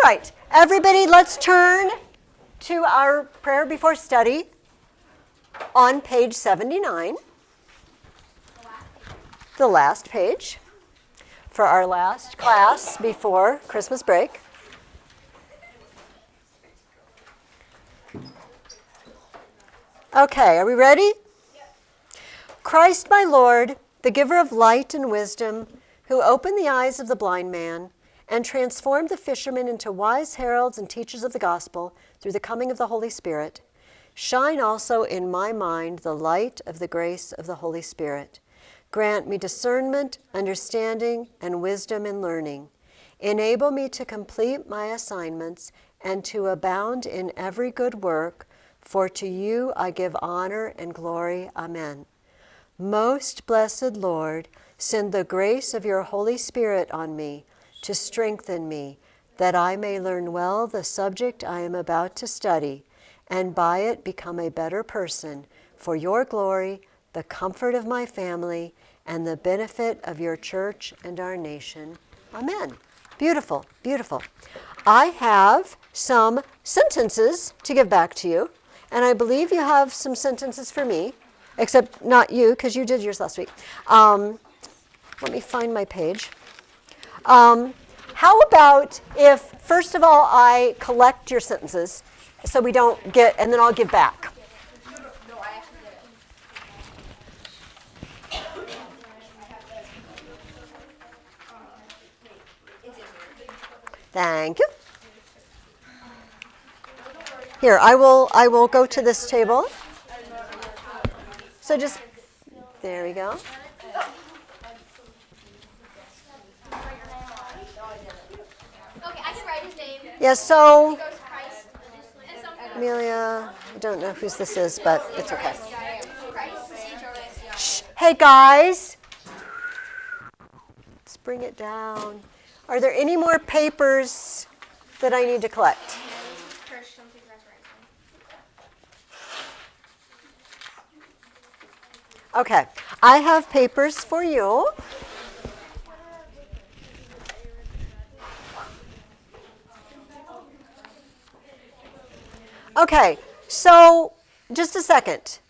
right, everybody, let's turn to our prayer before study on page 79, the last page for our last class before Christmas break. Okay, are we ready? Christ, my Lord, the giver of light and wisdom, who opened the eyes of the blind man and transformed the fishermen into wise heralds and teachers of the gospel through the coming of the Holy Spirit, shine also in my mind the light of the grace of the Holy Spirit. Grant me discernment, understanding, and wisdom in learning. Enable me to complete my assignments and to abound in every good work, for to you I give honor and glory. Amen. Most blessed Lord, send the grace of your Holy Spirit on me to strengthen me, that I may learn well the subject I am about to study, and by it become a better person, for your glory, the comfort of my family, and the benefit of your church and our nation. Amen. Beautiful, beautiful. I have some sentences to give back to you, and I believe you have some sentences for me, except not you, because you did yours last week. Let me find my page. How about if, first of all, I collect your sentences so we don't get, and then I'll give back. Thank you. Here, I will go to this table. So just, there we go. Okay, I can write his name. Yeah, so, Amelia, I don't know whose this is, but it's okay. Shh. Hey, guys. Let's bring it down. Are there any more papers that I need to collect? Okay, I have papers for you. Okay, so just a second.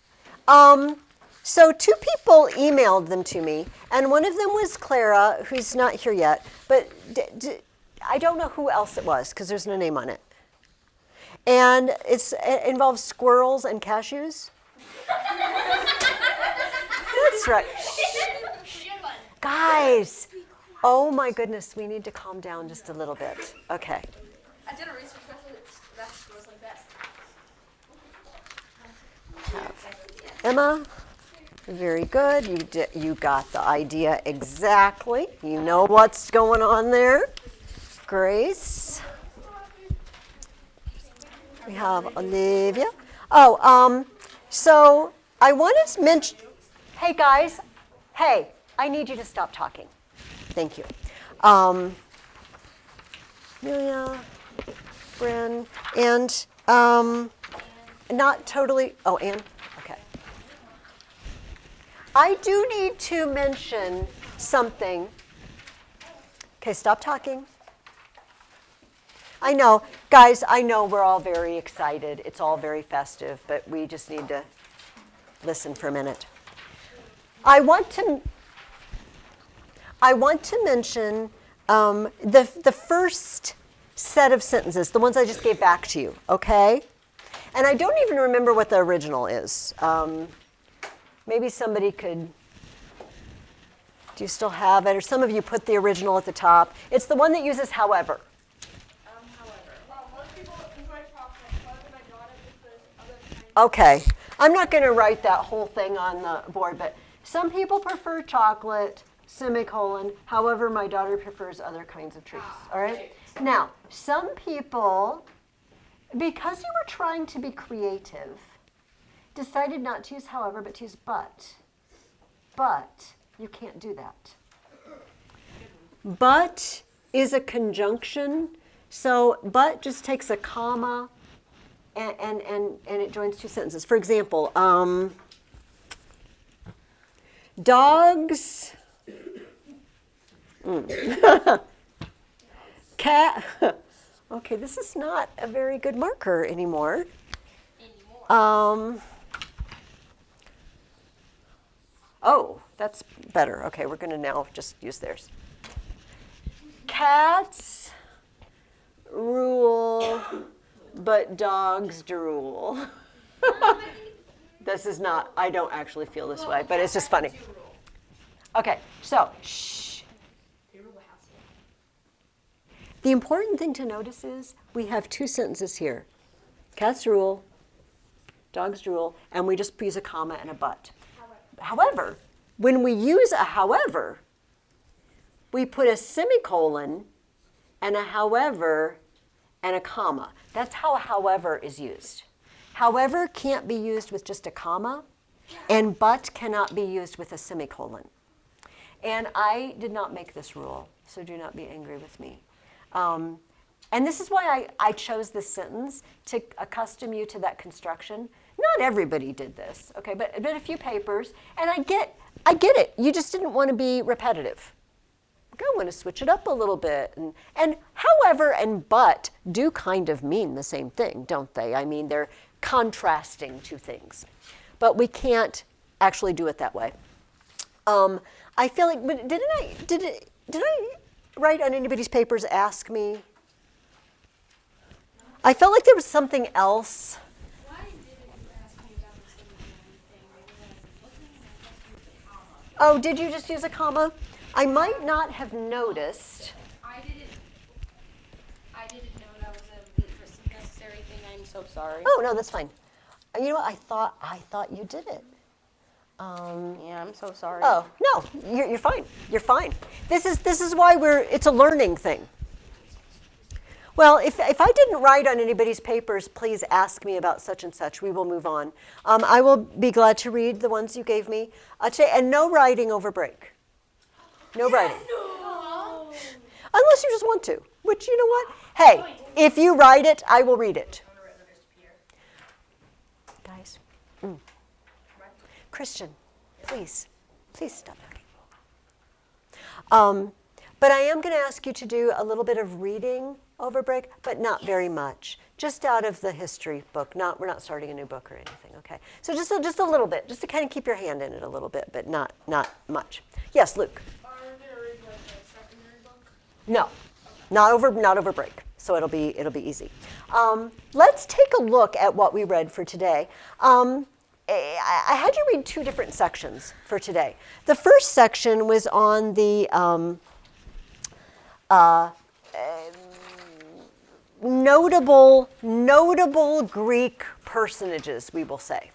So two people emailed them to me, and one of them was Clara, who's not here yet, but I don't know who else it was because there's no name on it. And it involves squirrels and cashews. That's right. Guys, oh my goodness, we need to calm down just a little bit. Okay. I did a research that goes like that. Emma, very good. You got the idea exactly. You know what's going on there. Grace. We have Olivia. Oh, so I want to mention, hey guys, hey, I need you to stop talking. Thank you. Amelia, Bryn, and not totally, oh, Anne, okay. I do need to mention something. Okay, stop talking. I know, guys, I know we're all very excited. It's all very festive, but we just need to listen for a minute. I want to mention the first set of sentences, the ones I just gave back to you, okay? And I don't even remember what the original is. Maybe somebody could, do you still have it? Or some of you put the original at the top. It's the one that uses however. Okay, I'm not going to write that whole thing on the board, but some people prefer chocolate, semicolon, however, my daughter prefers other kinds of treats, all right? Now, some people, because you were trying to be creative, decided not to use however, but to use but. But you can't do that. But is a conjunction, so but just takes a comma, and it joins two sentences. For example, dogs, cat, Okay, this is not a very good marker anymore. Oh, that's better. Okay, we're going to now just use theirs. Cats rule, but dogs drool. This is not, I don't actually feel this way, but it's just funny. Okay, so, shh. The important thing to notice is we have two sentences here. Cats rule, dogs drool, and we just use a comma and a but. However, when we use a however, we put a semicolon and a however and a comma. That's how a however is used. However can't be used with just a comma, and but cannot be used with a semicolon. And I did not make this rule, so do not be angry with me. And this is why I chose this sentence, to accustom you to that construction. Not everybody did this, okay, but a few papers, and I get it. You just didn't want to be repetitive. Okay, I want to switch it up a little bit. And however and but do kind of mean the same thing, don't they? I mean, they're contrasting two things. But we can't actually do it that way. I feel like, but did I write on anybody's papers, ask me? I felt like there was something else. Why didn't you ask me about the semicolon thing? Maybe when I was looking, I just used a comma. Oh, did you just use a comma? I might not have noticed. I didn't know that was a necessary thing. I'm so sorry. Oh, no, that's fine. You know what? I thought you did it. Yeah, I'm so sorry. Oh, no, you're fine. You're fine. This is why it's a learning thing. Well, if I didn't write on anybody's papers, please ask me about such and such. We will move on. I will be glad to read the ones you gave me today, and no writing over break. No writing. No. Unless you just want to, which, you know what? Hey, if you write it, I will read it. Guys. Christian, please stop talking. But I am going to ask you to do a little bit of reading over break, but not very much. Just out of the history book. We're not starting a new book or anything, okay? So just a little bit, just to kind of keep your hand in it a little bit, but not much. Yes, Luke. Are there like a secondary book? No, not over break. So it'll be easy. Let's take a look at what we read for today. I had you read two different sections for today. The first section was on the notable Greek personages, we will say.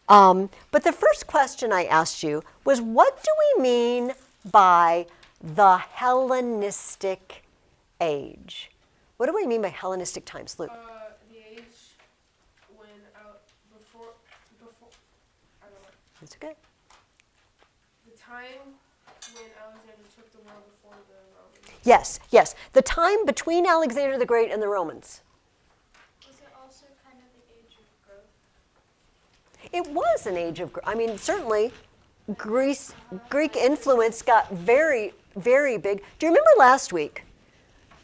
But the first question I asked you was, what do we mean by the Hellenistic age? What do we mean by Hellenistic times, Luke? The age when before I don't know. That's okay. The time when Alexander took the world before the Romans. Yes. The time between Alexander the Great and the Romans. Was it also kind of the age of growth? It was an age of growth. I mean, certainly, Greek influence got very, very big. Do you remember last week?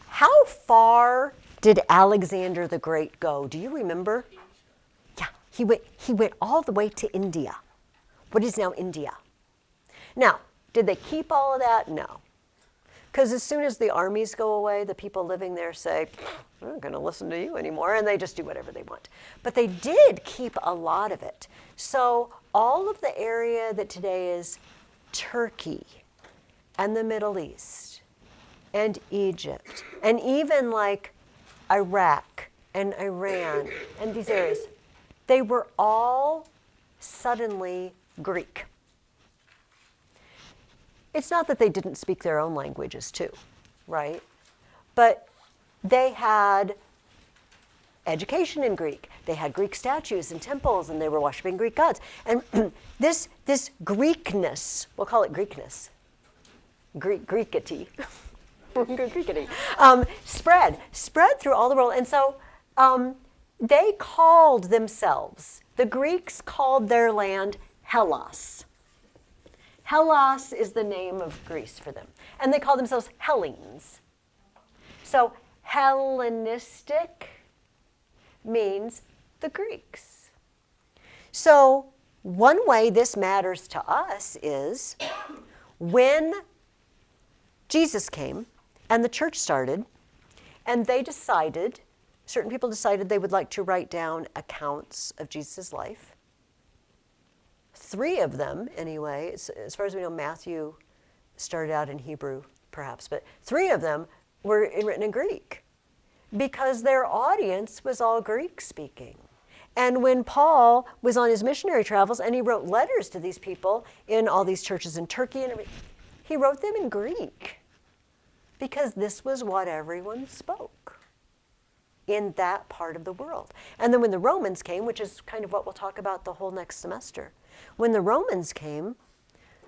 How far did Alexander the Great go? Do you remember? Yeah, he went all the way to India. What is now India? Now, did they keep all of that? No. Because as soon as the armies go away, the people living there say, I'm not going to listen to you anymore, and they just do whatever they want. But they did keep a lot of it. So all of the area that today is Turkey and the Middle East and Egypt, and even like Iraq and Iran and these areas, they were all suddenly Greek. It's not that they didn't speak their own languages too, right? But they had education in Greek. They had Greek statues and temples, and they were worshiping Greek gods. And this Greekness, we'll call it Greekness, Greekity, spread through all the world. And so they called themselves, the Greeks called their land Hellas. Hellas is the name of Greece for them. And they call themselves Hellenes. So Hellenistic means the Greeks. So one way this matters to us is when Jesus came and the church started, and they decided, certain people decided they would like to write down accounts of Jesus' life. 3 of them, anyway, as far as we know, Matthew started out in Hebrew, perhaps, but 3 of them were written in Greek because their audience was all Greek speaking. And when Paul was on his missionary travels and he wrote letters to these people in all these churches in Turkey and everything, he wrote them in Greek because this was what everyone spoke in that part of the world. And then when the Romans came, which is kind of what we'll talk about the whole next semester, when the Romans came,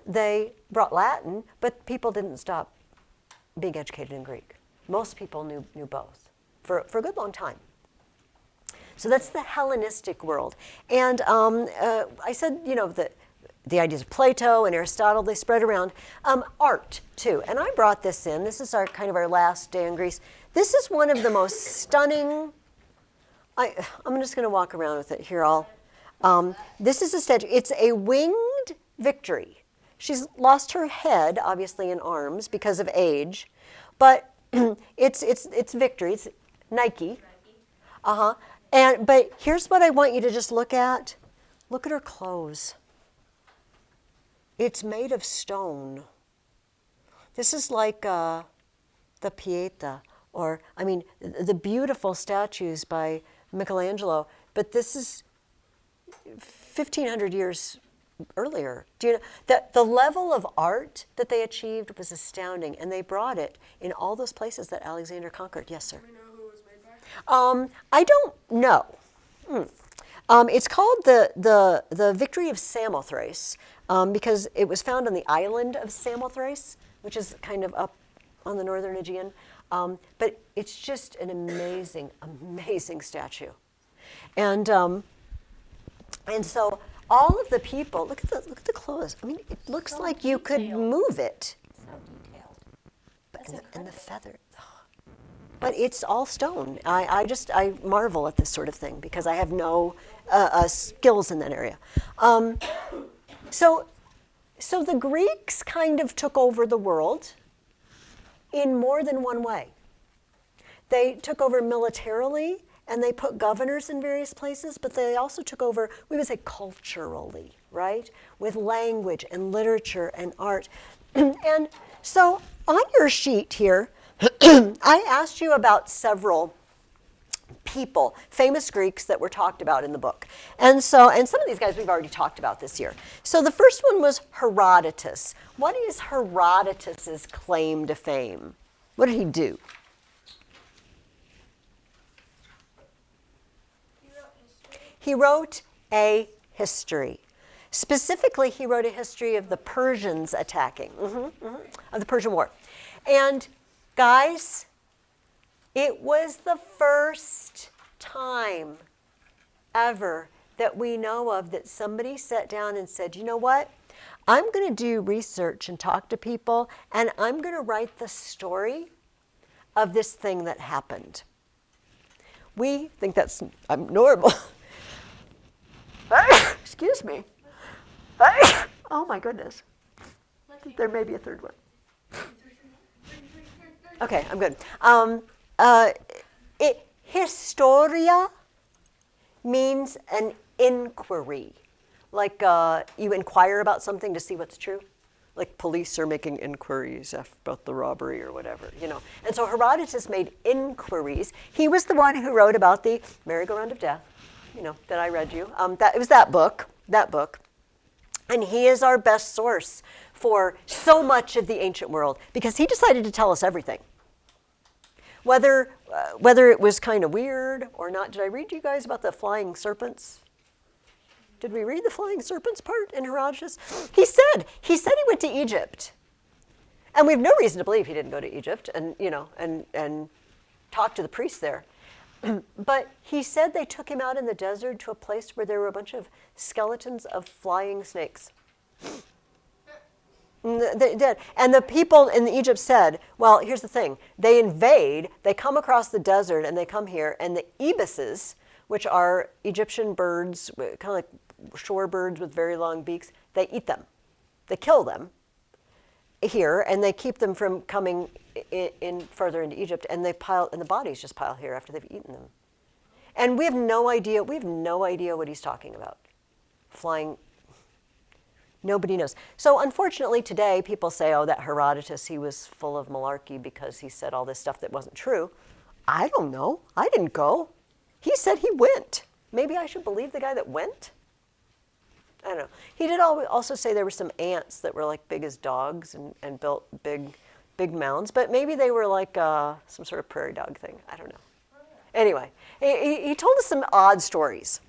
they brought Latin, but people didn't stop being educated in Greek. Most people knew both for a good long time. So that's the Hellenistic world. And I said, you know, the ideas of Plato and Aristotle, they spread around. Art, too. And I brought this in. This is our kind of our last day in Greece. This is one of the most stunning, I'm just going to walk around with it here. This is a statue. It's a winged Victory. She's lost her head, obviously, in arms because of age. But it's Victory. It's Nike. Uh-huh. But here's what I want you to just look at. Look at her clothes. It's made of stone. This is like the Pieta, or, I mean, the beautiful statues by Michelangelo. But this is 1,500 years earlier. Do you know that the level of art that they achieved was astounding, and they brought it in all those places that Alexander conquered. Yes, sir. Do we know who it was made by? I don't know. It's called the Victory of Samothrace because it was found on the island of Samothrace, which is kind of up on the northern Aegean. But it's just an amazing, amazing statue. And so all of the people, look at the clothes. I mean, it looks so like you could move it. So detailed. But and the feather. But it's all stone. I marvel at this sort of thing because I have no skills in that area. So the Greeks kind of took over the world in more than one way. They took over militarily, and they put governors in various places, but they also took over, we would say, culturally, right? With language and literature and art. And so on your sheet here, I asked you about several people, famous Greeks that were talked about in the book. And some of these guys we've already talked about this year. So the first one was Herodotus. What is Herodotus's claim to fame? What did he do? He wrote a history. Specifically, he wrote a history of the Persians attacking, of the Persian War. And guys, it was the first time ever that we know of that somebody sat down and said, you know what? I'm going to do research and talk to people, and I'm going to write the story of this thing that happened. We think that's normal. Excuse me. Oh my goodness. There may be a third one. Okay, I'm good. Historia means an inquiry. Like you inquire about something to see what's true. Like police are making inquiries about the robbery or whatever, you know. And so Herodotus made inquiries. He was the one who wrote about the merry-go-round of death, you know, that I read you. It was that book. And he is our best source for so much of the ancient world because he decided to tell us everything. Whether it was kind of weird or not. Did I read you guys about the flying serpents? Did we read the flying serpents part in Herodotus? He said he went to Egypt. And we have no reason to believe he didn't go to Egypt and, you know, and talk to the priests there. But he said they took him out in the desert to a place where there were a bunch of skeletons of flying snakes. They did. And the people in Egypt said, well, here's the thing. They invade, they come across the desert, and they come here, and the ibises, which are Egyptian birds, kind of like shore birds with very long beaks, they eat them. They kill them here, and they keep them from coming in further into Egypt, and they pile, and the bodies just pile here after they've eaten them. And we have no idea what he's talking about. Flying, nobody knows. So unfortunately today, people say, oh, that Herodotus, he was full of malarkey because he said all this stuff that wasn't true. I don't know. I didn't go. He said he went. Maybe I should believe the guy that went? I don't know. He did also say there were some ants that were like big as dogs and built big mounds, but maybe they were like some sort of prairie dog thing. I don't know. Anyway, he told us some odd stories,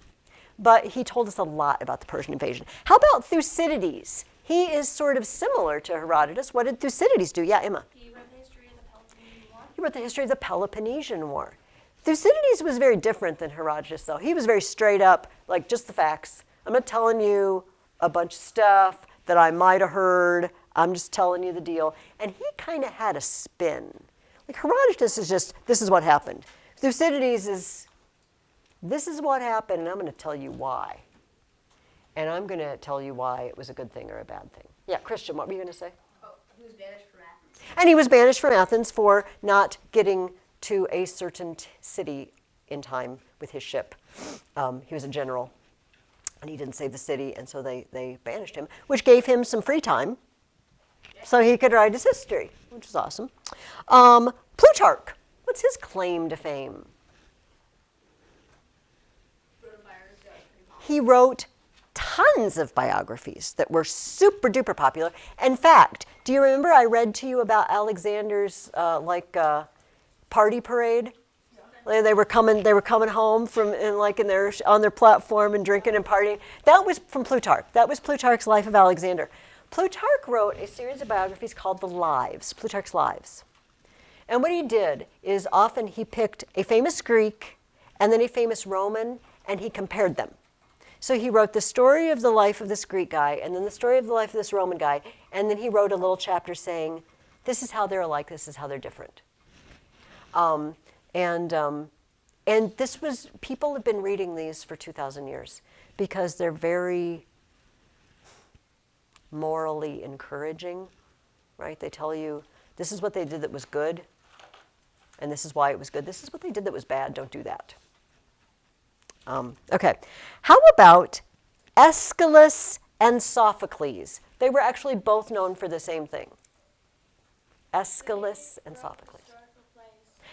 but he told us a lot about the Persian invasion. How about Thucydides? He is sort of similar to Herodotus. What did Thucydides do? Yeah, Emma. He wrote the history of the Peloponnesian War. He wrote the history of the Peloponnesian War. Thucydides was very different than Herodotus, though. He was very straight up, like just the facts. I'm not telling you a bunch of stuff that I might have heard. I'm just telling you the deal. And he kind of had a spin. Like Herodotus is just, this is what happened. Thucydides is, this is what happened, and I'm going to tell you why. And I'm going to tell you why it was a good thing or a bad thing. Yeah, Christian, what were you going to say? Oh, he was banished from Athens. And he was banished from Athens for not getting to a certain city in time with his ship. He was a general, and he didn't save the city, and so they banished him, which gave him some free time so he could write his history, which is awesome. Plutarch, what's his claim to fame? He wrote tons of biographies that were super duper popular. In fact, do you remember I read to you about Alexander's party parade? Yeah. They were coming home from on their platform and drinking and partying. That was from Plutarch. That was Plutarch's Life of Alexander. Plutarch wrote a series of biographies called the Lives, Plutarch's Lives. And what he did is often he picked a famous Greek and then a famous Roman, and he compared them. So he wrote the story of the life of this Greek guy, and then the story of the life of this Roman guy, and then he wrote a little chapter saying, this is how they're alike, this is how they're different. And this was, people have been reading these for 2,000 years because they're very morally encouraging, right? They tell you, this is what they did that was good, and this is why it was good. This is what they did that was bad, don't do that. Okay, how about Aeschylus and Sophocles? They were actually both known for the same thing. Aeschylus and Sophocles.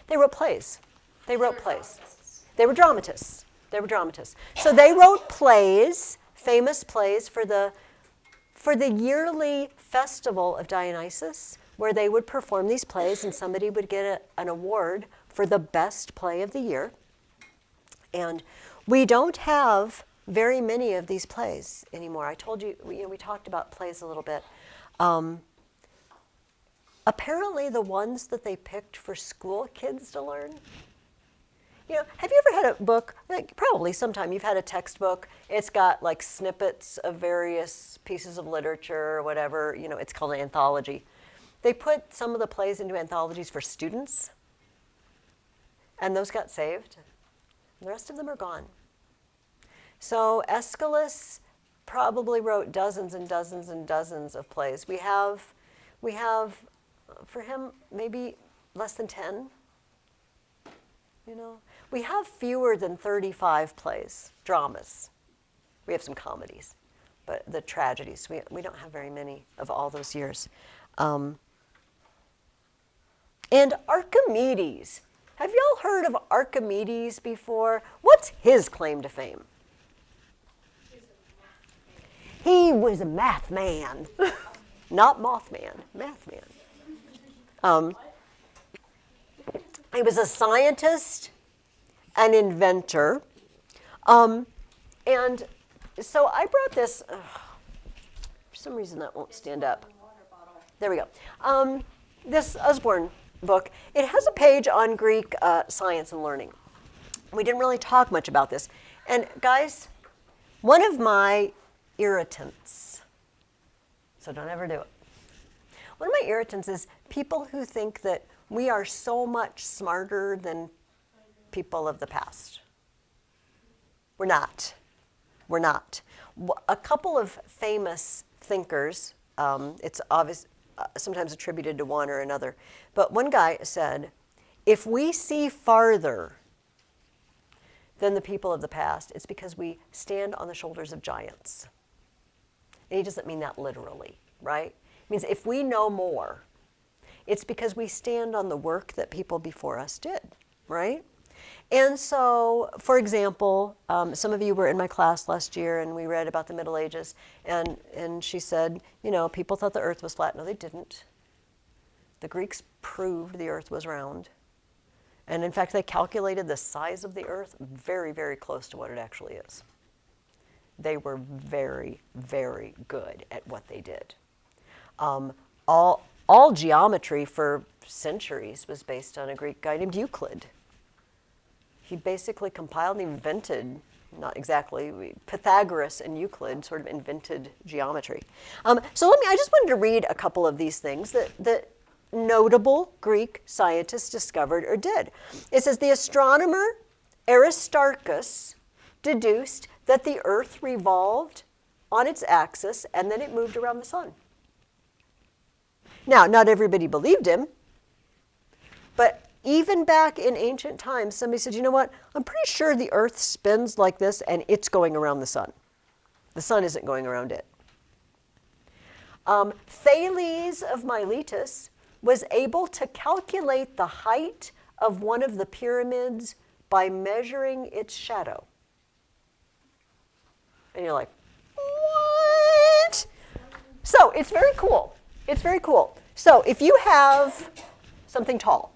They wrote plays. They wrote plays. They were dramatists. They were dramatists. So they wrote plays, famous plays for the yearly festival of Dionysus, where they would perform these plays and somebody would get an award for the best play of the year. And we don't have very many of these plays anymore. I told you, we talked about plays a little bit. Apparently the ones that they picked for school kids to learn, have you ever had a book, like probably sometime you've had a textbook, it's got like snippets of various pieces of literature or whatever, it's called an anthology. They put some of the plays into anthologies for students, and those got saved. The rest of them are gone. So Aeschylus probably wrote dozens and dozens and dozens of plays. We have for him maybe less than 10. We have fewer than 35 plays, dramas. We have some comedies, but the tragedies, we don't have very many of all those years. And Archimedes. Have y'all heard of Archimedes before? What's his claim to fame? He was a math man. Not Mothman, math man. He was a scientist, an inventor. And so I brought this, for some reason that won't stand up. There we go. This Usborne book, it has a page on Greek science and learning. We didn't really talk much about this. And guys, one of my irritants, so don't ever do it, One of my irritants is people who think that we are so much smarter than people of the past. We're not. We're not. A couple of famous thinkers, it's obvious, sometimes attributed to one or another, but one guy said, if we see farther than the people of the past, it's because we stand on the shoulders of giants. And he doesn't mean that literally, right? It means if we know more, it's because we stand on the work that people before us did, right? And so, for example, some of you were in my class last year and we read about the Middle Ages, and she said, you know, people thought the earth was flat. No, they didn't. The Greeks proved the earth was round. And in fact, they calculated the size of the earth very, very close to what it actually is. They were very, very good at what they did. All geometry for centuries was based on a Greek guy named Euclid. He basically compiled and invented, not exactly, Pythagoras and Euclid sort of invented geometry. I just wanted to read a couple of these things that notable Greek scientists discovered or did. It says, the astronomer Aristarchus deduced that the earth revolved on its axis and then it moved around the sun. Now, not everybody believed him, but even back in ancient times, somebody said, you know what, I'm pretty sure the earth spins like this and it's going around the sun. The sun isn't going around it. Thales of Miletus was able to calculate the height of one of the pyramids by measuring its shadow. And you're like, what? So it's very cool. It's very cool. So if you have something tall,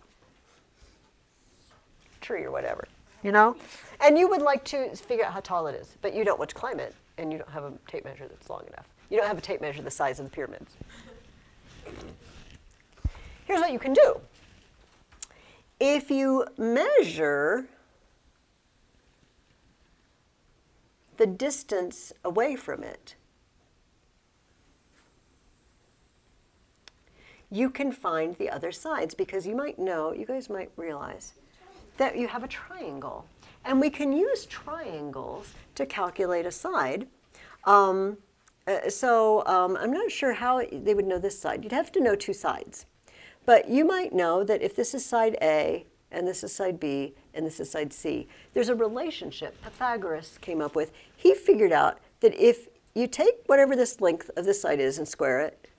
tree or whatever, you know, and you would like to figure out how tall it is, but you don't want to climb it, and you don't have a tape measure that's long enough. You don't have a tape measure the size of the pyramids. Here's what you can do. If you measure the distance away from it, you can find the other sides, because you might know, you guys might realize that you have a triangle. And we can use triangles to calculate a side. I'm not sure how they would know this side. You'd have to know two sides. But you might know that if this is side A, and this is side B, and this is side C, there's a relationship Pythagoras came up with. He figured out that if you take whatever this length of this side is and square it,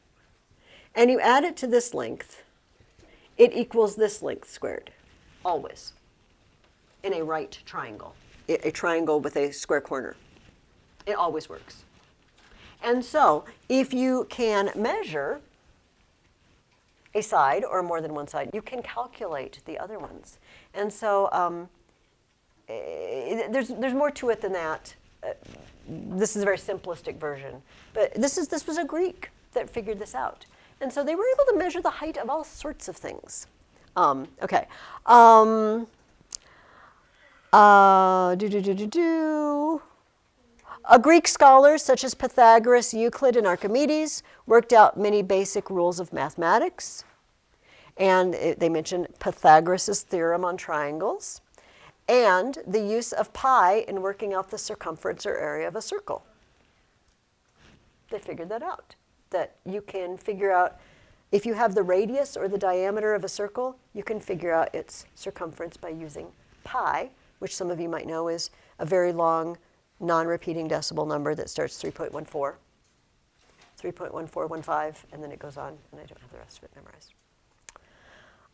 and you add it to this length, it equals this length squared, always, in a right triangle, a triangle with a square corner. It always works. And so if you can measure a side or more than one side, you can calculate the other ones. And so there's more to it than that. This is a very simplistic version, but this was a Greek that figured this out. And so they were able to measure the height of all sorts of things. Okay. Greek scholars such as Pythagoras, Euclid, and Archimedes worked out many basic rules of mathematics. And they mentioned Pythagoras' theorem on triangles and the use of pi in working out the circumference or area of a circle. They figured that out, that you can figure out, if you have the radius or the diameter of a circle, you can figure out its circumference by using pi, which some of you might know is a very long non-repeating decimal number that starts 3.14, 3.1415, and then it goes on, and I don't have the rest of it memorized.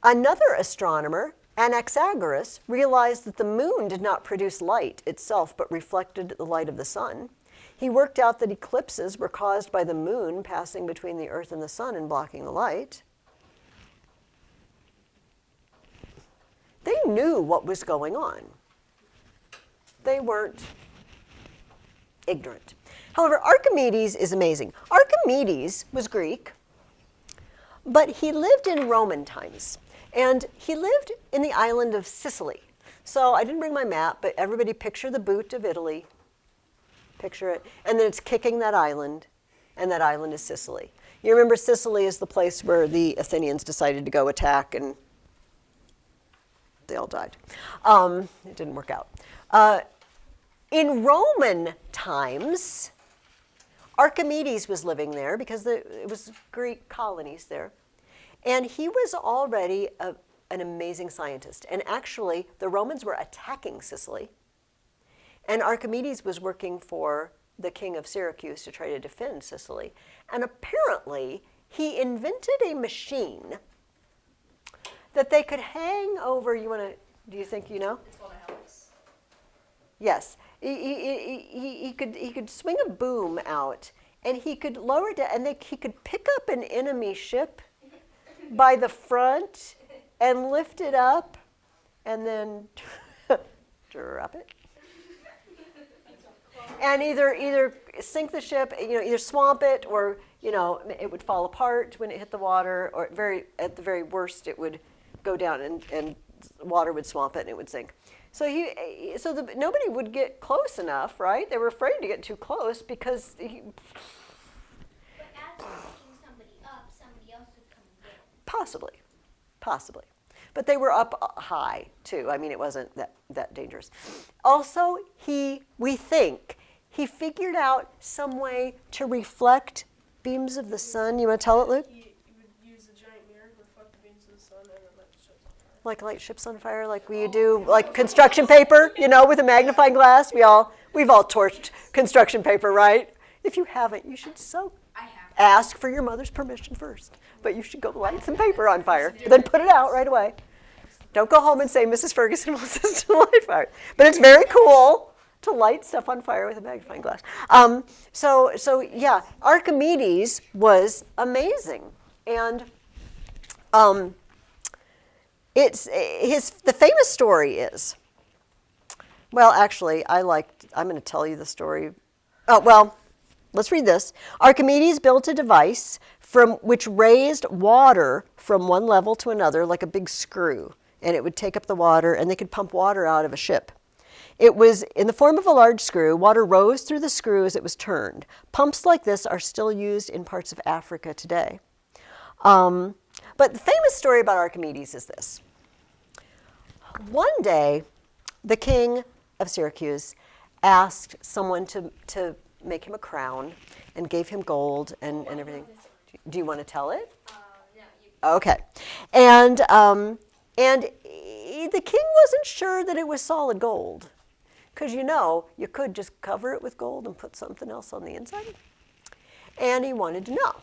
Another astronomer, Anaxagoras, realized that the moon did not produce light itself, but reflected the light of the sun. He worked out that eclipses were caused by the moon passing between the earth and the sun and blocking the light. They knew what was going on. They weren't ignorant. However, Archimedes is amazing. Archimedes was Greek, but he lived in Roman times. And he lived in the island of Sicily. So I didn't bring my map, but everybody picture the boot of Italy. Picture it. And then it's kicking that island, and that island is Sicily. You remember Sicily is the place where the Athenians decided to go attack, and they all died. It didn't work out. In Roman times, Archimedes was living there because it was Greek colonies there. And he was already an amazing scientist. And actually, the Romans were attacking Sicily. And Archimedes was working for the king of Syracuse to try to defend Sicily. And apparently, he invented a machine that they could hang over. Do you think you know? It's called a helix. Yes. He could swing a boom out, and he could lower it down, and he could pick up an enemy ship by the front and lift it up and then drop it. And either sink the ship, either swamp it, or it would fall apart when it hit the water, or at the very worst it would go down and water would swamp it and it would sink. So nobody would get close enough, right? They were afraid to get too close because But as you're picking somebody up, somebody else would come and get them. Possibly. But they were up high, too. I mean, it wasn't that dangerous. Also, we think he figured out some way to reflect beams of the sun. You want to tell it, Luke? He would use a giant mirror to reflect the beams of the sun and then light the ships on fire. Like light ships on fire, like we do, like construction paper, with a magnifying glass. We've all torched construction paper, right? If you haven't, you should I have. ask for your mother's permission first. But you should go light some paper on fire, then put it out right away. Don't go home and say Mrs. Ferguson wants us to light fire. But it's very cool to light stuff on fire with a magnifying glass. So yeah, Archimedes was amazing, and the famous story is, well, actually, I'm going to tell you the story. Oh, well, let's read this. Archimedes built a device which raised water from one level to another like a big screw, and it would take up the water, and they could pump water out of a ship. It was in the form of a large screw. Water rose through the screw as it was turned. Pumps like this are still used in parts of Africa today. But the famous story about Archimedes is this. One day, the king of Syracuse asked someone to make him a crown and gave him gold and everything. Do you want to tell it? No, you. Okay. And the king wasn't sure that it was solid gold. Because you could just cover it with gold and put something else on the inside. And he wanted to know.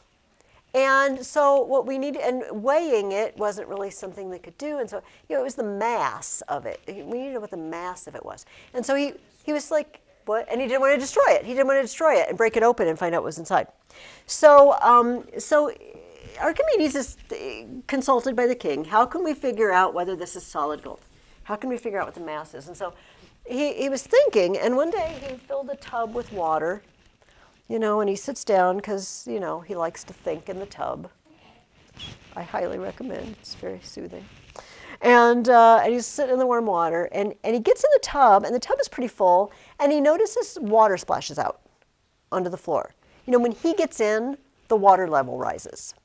And so what we needed, and weighing it wasn't really something they could do. And so, it was the mass of it. We needed to know what the mass of it was. And so he was like, what? And he didn't want to destroy it. He didn't want to destroy it and break it open and find out what was inside. So Archimedes is consulted by the king. How can we figure out whether this is solid gold? How can we figure out what the mass is? And so he was thinking, and one day he filled a tub with water, and he sits down because, he likes to think in the tub. I highly recommend. It's very soothing. And he's sitting in the warm water, and he gets in the tub, and the tub is pretty full, and he notices water splashes out onto the floor. When he gets in, the water level rises.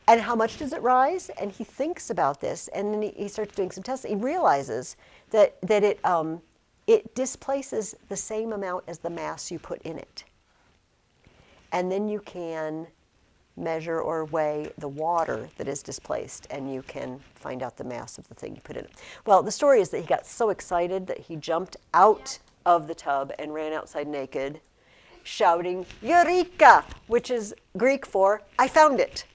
And how much does it rise? And he thinks about this, and then he starts doing some tests. He realizes that it displaces the same amount as the mass you put in it. And then you can measure or weigh the water that is displaced, and you can find out the mass of the thing you put in it. Well, the story is that he got so excited that he jumped out of the tub and ran outside naked, shouting, "Eureka!" which is Greek for, "I found it.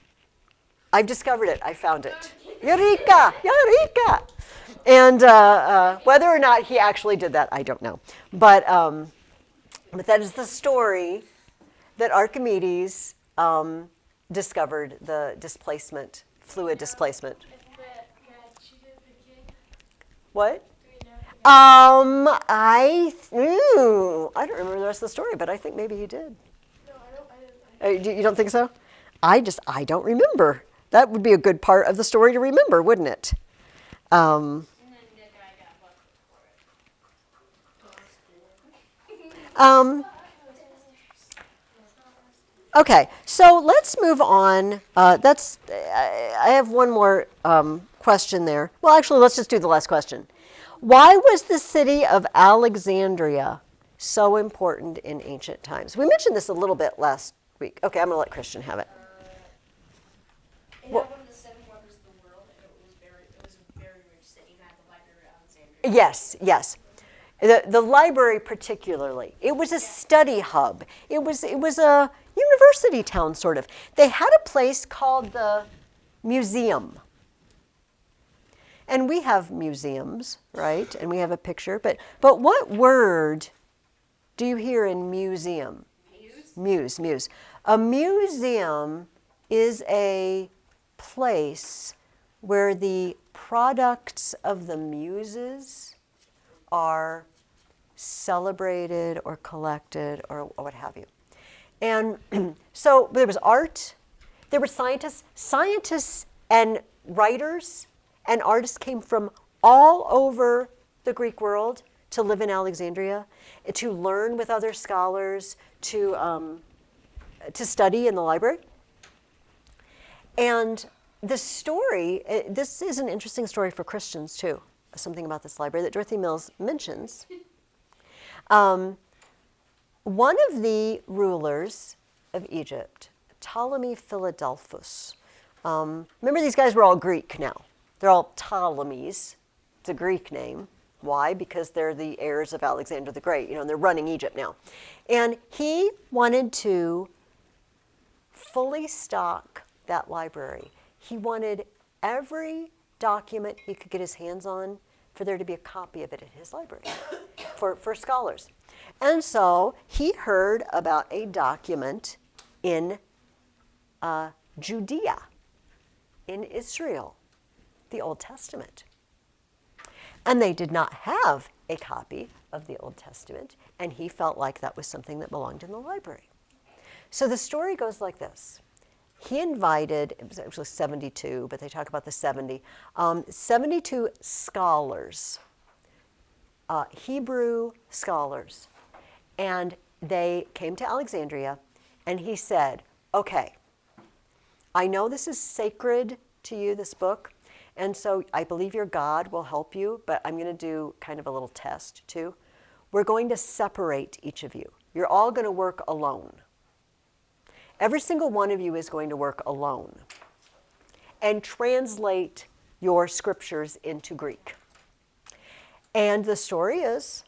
I've discovered it. I found it. Eureka! Eureka!" And whether or not he actually did that, I don't know. But that is the story that Archimedes discovered the displacement, fluid displacement. What? I don't remember the rest of the story, but I think maybe he did. No, I didn't. You don't think so? I don't remember. That would be a good part of the story to remember, wouldn't it? And then the guy got busted for it. Okay, so let's move on. I have one more question there. Well, actually, let's just do the last question. Why was the city of Alexandria so important in ancient times? We mentioned this a little bit last week. Okay, I'm going to let Christian have it. It Well- had one of the 7 wonders of the world, and it was a very rich city. It had the Library of Alexandria. Yes, yes. The library particularly. It was a study hub. It was a university town, sort of. They had a place called the museum. And we have museums, right? And we have a picture. But what word do you hear in museum? Muse. A museum is a place where the products of the muses are celebrated or collected or what have you. And so there was art, there were scientists and writers and artists came from all over the Greek world to live in Alexandria, to learn with other scholars, to study in the library. And the story, this is an interesting story for Christians too, something about this library that Dorothy Mills mentions. One of the rulers of Egypt, Ptolemy Philadelphus, remember these guys were all Greek now. They're all Ptolemies. It's a Greek name. Why? Because they're the heirs of Alexander the Great, and they're running Egypt now. And he wanted to fully stock that library. He wanted every document he could get his hands on for there to be a copy of it in his library for scholars. And so he heard about a document in Judea, in Israel, the Old Testament. And they did not have a copy of the Old Testament, and he felt like that was something that belonged in the library. So the story goes like this. He invited, it was actually 72, but they talk about the 70, 72 scholars, Hebrew scholars, and they came to Alexandria, and he said, okay, I know this is sacred to you, this book, and so I believe your God will help you, but I'm going to do kind of a little test too. We're going to separate each of you. You're all going to work alone. Every single one of you is going to work alone and translate your scriptures into Greek. And the story is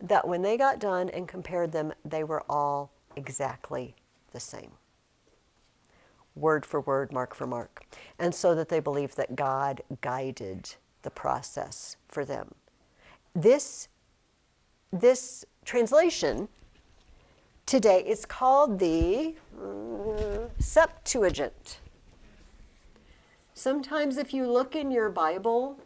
that when they got done and compared them, they were all exactly the same. Word for word, mark for mark. And so that they believed that God guided the process for them. This translation today is called the Septuagint. Sometimes if you look in your Bible,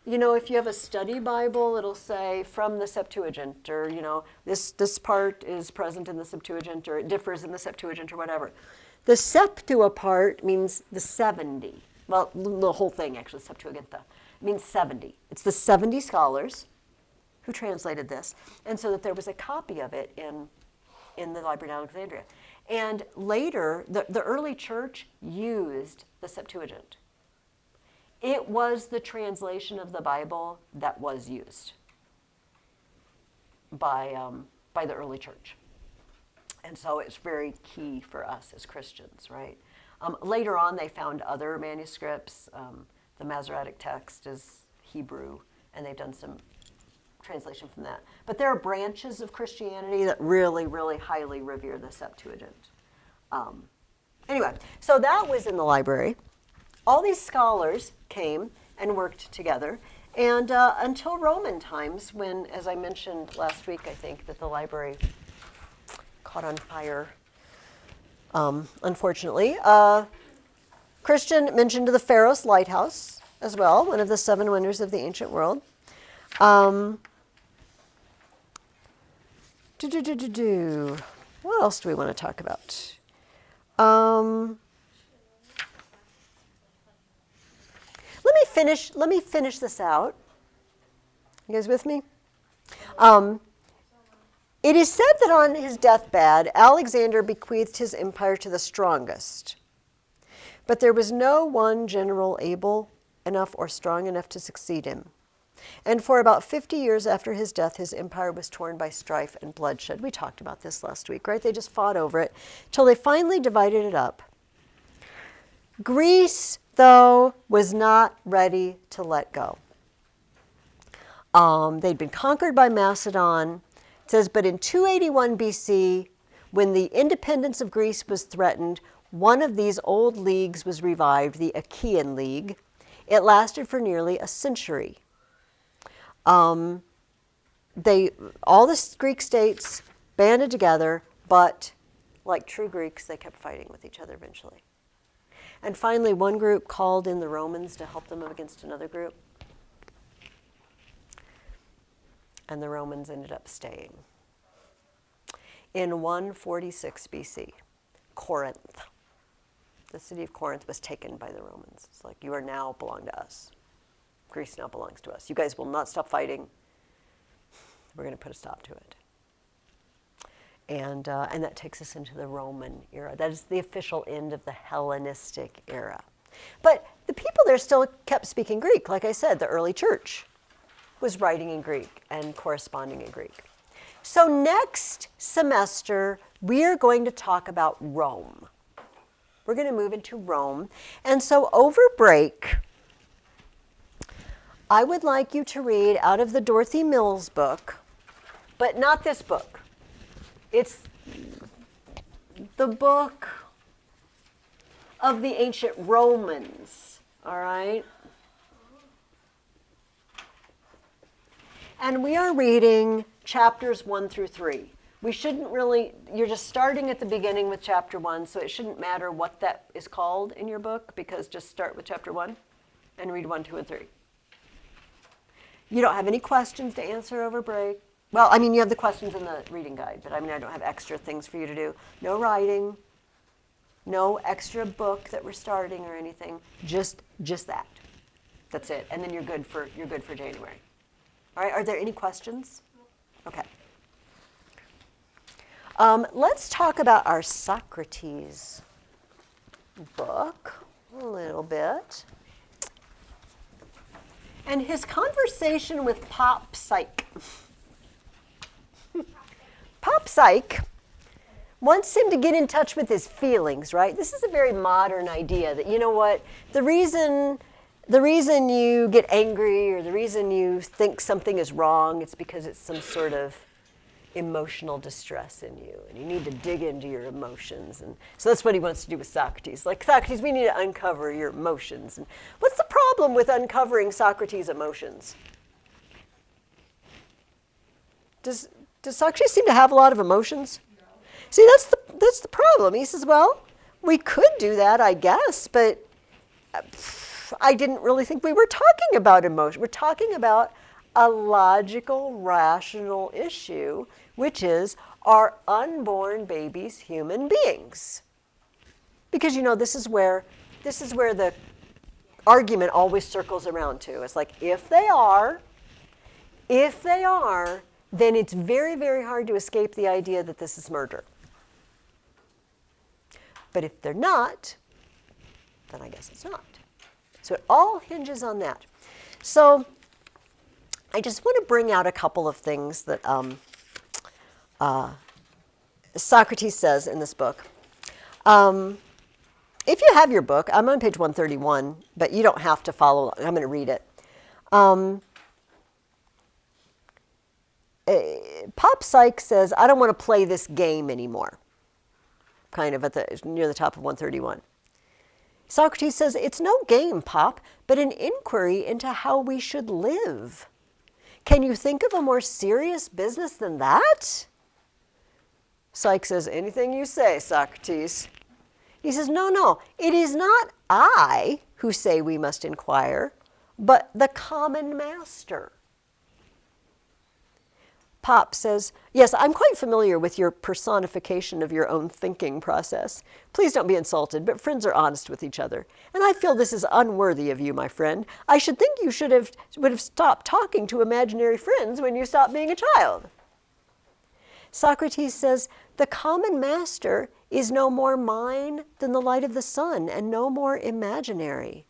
if you have a study Bible, it'll say from the Septuagint, or, this part is present in the Septuagint, or it differs in the Septuagint, or whatever. The Septua part means the 70. Well, the whole thing, actually, Septuaginta, means 70. It's the 70 scholars who translated this, and so that there was a copy of it in the Library of Alexandria. And later, the early church used the Septuagint. It was the translation of the Bible that was used by the early church. And so it's very key for us as Christians, right? Later on, they found other manuscripts. The Masoretic text is Hebrew, and they've done some translation from that. But there are branches of Christianity that really, really highly revere the Septuagint. Anyway, so that was in the library. All these scholars came and worked together. And until Roman times, when, as I mentioned last week, I think, that the library caught on fire, unfortunately. Christian mentioned the Pharos Lighthouse as well, one of the 7 wonders of the ancient world. What else do we want to talk about? Let me finish this out. You guys with me? It is said that on his deathbed, Alexander bequeathed his empire to the strongest. But there was no one general able enough or strong enough to succeed him. And for about 50 years after his death, his empire was torn by strife and bloodshed. We talked about this last week, right? They just fought over it till they finally divided it up. Greece, though, was not ready to let go. They'd been conquered by Macedon. It says, but in 281 BC, when the independence of Greece was threatened, one of these old leagues was revived, the Achaean League. It lasted for nearly a century. All the Greek states banded together, but like true Greeks, they kept fighting with each other eventually. And finally, one group called in the Romans to help them against another group. And the Romans ended up staying. In 146 BC, Corinth, the city of Corinth was taken by the Romans. It's like, you are now belong to us. Greece now belongs to us. You guys will not stop fighting. We're going to put a stop to it. And that takes us into the Roman era. That is the official end of the Hellenistic era. But the people there still kept speaking Greek. Like I said, the early church was writing in Greek and corresponding in Greek. So next semester, we are going to talk about Rome. We're going to move into Rome. And so over break, I would like you to read out of the Dorothy Mills book, but not this book. It's the book of the ancient Romans, all right? And we are reading chapters 1 through 3. We shouldn't really, you're just starting at the beginning with chapter 1, so it shouldn't matter what that is called in your book, because just start with chapter 1 and read 1, 2, and 3. You don't have any questions to answer over break. Well, I mean, you have the questions in the reading guide, but I mean, I don't have extra things for you to do. No writing, no extra book that we're starting or anything. Just that. That's it. And then you're good for January. All right, are there any questions? Okay. Let's talk about our Socrates book a little bit. And his conversation with Pop Psyche. Pop Psyche wants him to get in touch with his feelings, right? This is a very modern idea that, you know what, the reason you get angry or the reason you think something is wrong, it's because it's some sort of emotional distress in you, and you need to dig into your emotions. And so that's what he wants to do with Socrates. Like, Socrates, we need to uncover your emotions. And what's the problem with uncovering Socrates' emotions? Does Socrates seem to have a lot of emotions? No. See, that's the problem. He says, well, we could do that, I guess, but I didn't really think we were talking about emotion. We're talking about a logical, rational issue, which is, are unborn babies human beings? Because, you know, this is where the argument always circles around to. It's like, if they are, then it's very, very hard to escape the idea that this is murder. But if they're not, then I guess it's not. So it all hinges on that. So I just want to bring out a couple of things that Socrates says in this book. If you have your book, I'm on page 131, but you don't have to follow. I'm going to read it. Pop Psyche says, I don't want to play this game anymore, kind of near the top of 131. Socrates says, it's no game, Pop, but an inquiry into how we should live. Can you think of a more serious business than that? Psyche says, anything you say, Socrates. He says, no, it is not I who say we must inquire, but the common master. Pop says, yes, I'm quite familiar with your personification of your own thinking process. Please don't be insulted, but friends are honest with each other. And I feel this is unworthy of you, my friend. I should think you would have stopped talking to imaginary friends when you stopped being a child. Socrates says, the common master is no more mine than the light of the sun and no more imaginary.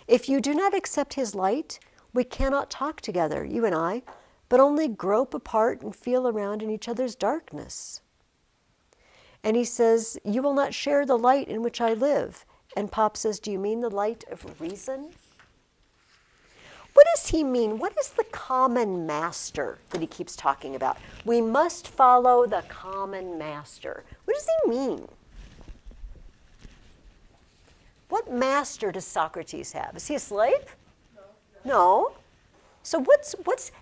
If you do not accept his light, we cannot talk together, you and I, but only grope apart and feel around in each other's darkness. And he says, you will not share the light in which I live. And Pop says, do you mean the light of reason? What does he mean? What is the common master that he keeps talking about? We must follow the common master. What does he mean? What master does Socrates have? Is he a slave? No. So what's,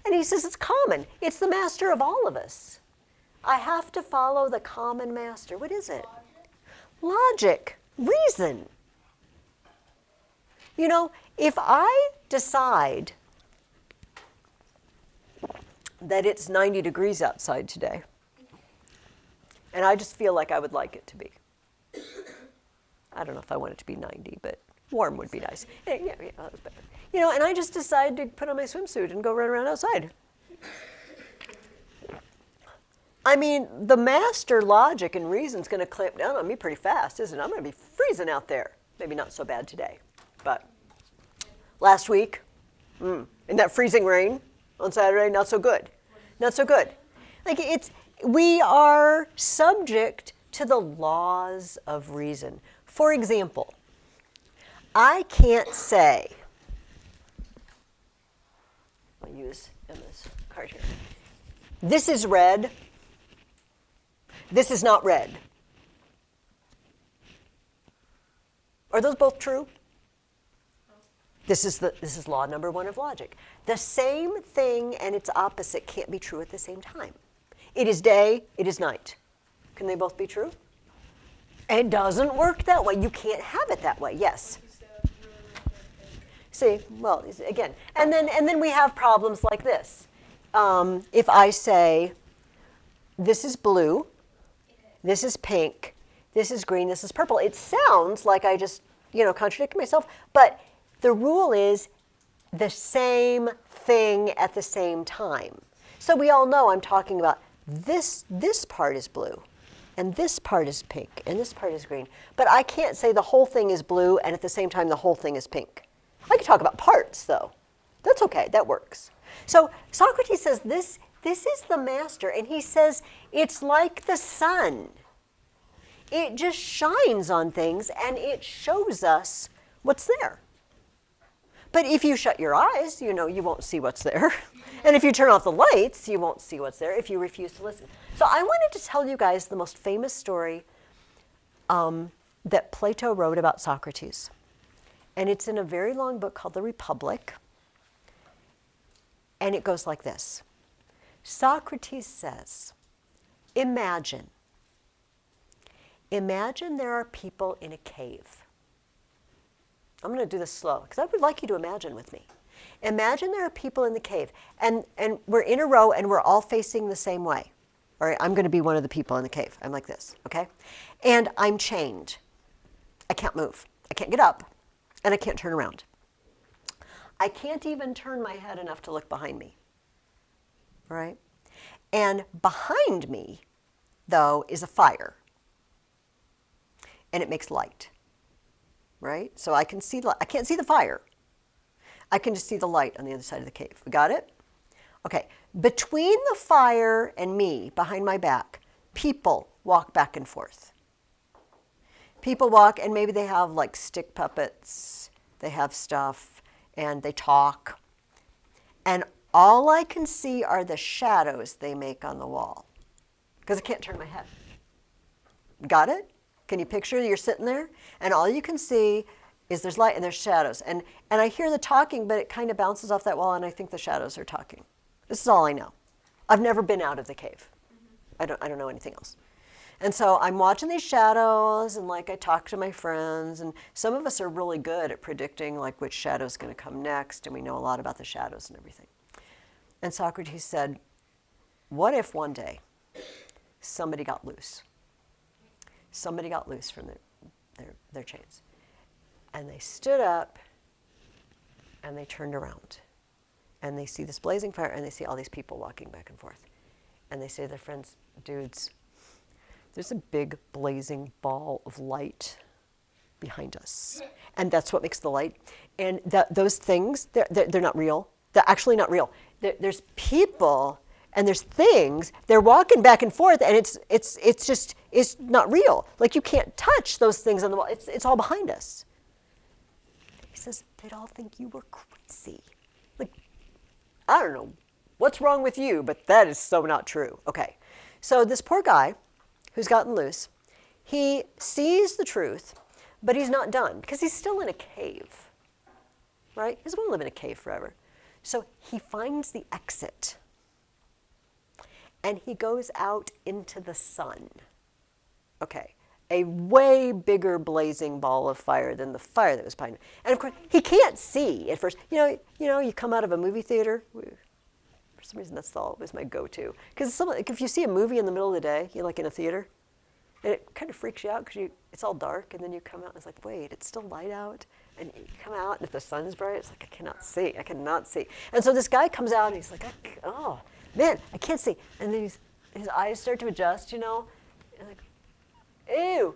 and he says it's common. It's the master of all of us. I have to follow the common master. What is it? Logic. Reason. You know, if I decide that it's 90 degrees outside today, and I just feel like I would like it to be. I don't know if I want it to be 90, but warm would be nice. Yeah, that's better. You know, and I just decide to put on my swimsuit and go run around outside. I mean, the master logic and reason's going to clamp down on me pretty fast, isn't it? I'm going to be freezing out there. Maybe not so bad today, but last week, in that freezing rain on Saturday, not so good. Not so good. Like we are subject to the laws of reason. For example, I can't say, I'll use Emma's card here. This is red. This is not red. Are those both true? This is law number 1 of logic. The same thing and its opposite can't be true at the same time. It is day, it is night. Can they both be true? It doesn't work that way. You can't have it that way. Yes. See, well, again, and then we have problems like this. If I say, this is blue, this is pink, this is green, this is purple, it sounds like I just, contradicted myself, but the rule is the same thing at the same time. So we all know I'm talking about this part is blue, and this part is pink, and this part is green. But I can't say the whole thing is blue, and at the same time the whole thing is pink. I can talk about parts, though. That's okay, that works. So Socrates says this is the master, and he says it's like the sun. It just shines on things, and it shows us what's there. But if you shut your eyes, you won't see what's there. And if you turn off the lights, you won't see what's there if you refuse to listen. So I wanted to tell you guys the most famous story that Plato wrote about Socrates. And it's in a very long book called The Republic. And it goes like this. Socrates says, imagine there are people in a cave. I'm going to do this slow, because I would like you to imagine with me. Imagine there are people in the cave, and we're in a row, and we're all facing the same way. All right, I'm going to be one of the people in the cave. I'm like this, okay? And I'm chained. I can't move. I can't get up, and I can't turn around. I can't even turn my head enough to look behind me, all right? And behind me, though, is a fire, and it makes light. Right? So I can't see the fire. I can just see the light on the other side of the cave. We got it? Okay. Between the fire and me, behind my back, people walk back and forth. People walk, and maybe they have like stick puppets. They have stuff, and they talk. And all I can see are the shadows they make on the wall, because I can't turn my head. Got it? Can you picture you're sitting there, and all you can see is there's light and there's shadows. And I hear the talking, but it kind of bounces off that wall, and I think the shadows are talking. This is all I know. I've never been out of the cave. I don't know anything else. And so I'm watching these shadows, and like I talk to my friends, and some of us are really good at predicting like which shadow's going to come next, and we know a lot about the shadows and everything. And Socrates said, what if one day somebody got loose? Somebody got loose from their chains. And they stood up, and they turned around. And they see this blazing fire, and they see all these people walking back and forth. And they say to their friends, dudes, there's a big blazing ball of light behind us. And that's what makes the light. And those things, they're not real. They're actually not real. There's people and there's things, they're walking back and forth, and it's not real. Like, you can't touch those things on the wall. It's all behind us. He says, they'd all think you were crazy. Like, I don't know what's wrong with you, but that is so not true. Okay, so this poor guy who's gotten loose, he sees the truth, but he's not done because he's still in a cave, right? He doesn't want to live in a cave forever. So he finds the exit, and he goes out into the sun. Okay, a way bigger blazing ball of fire than the fire that was behind him. And of course, he can't see at first. You know, you come out of a movie theater. For some reason, that's always my go-to. Because like, if you see a movie in the middle of the day, you're like in a theater, and it kind of freaks you out because it's all dark, and then you come out and it's like, wait, it's still light out? And you come out, and if the sun's bright, it's like, I cannot see. And so this guy comes out, and he's like, oh, man, I can't see. And then his eyes start to adjust, and like, ew,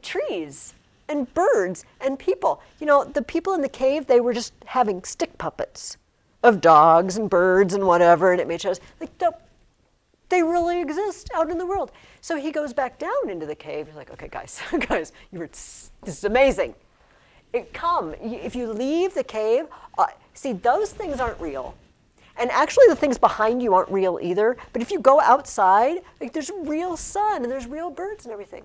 trees and birds and people. The people in the cave, they were just having stick puppets of dogs and birds and whatever, and it made shows. Like, no, they really exist out in the world. So he goes back down into the cave. He's like, okay, guys, this is amazing. If you leave the cave, see, those things aren't real. And actually the things behind you aren't real either. But if you go outside, like, there's real sun and there's real birds and everything.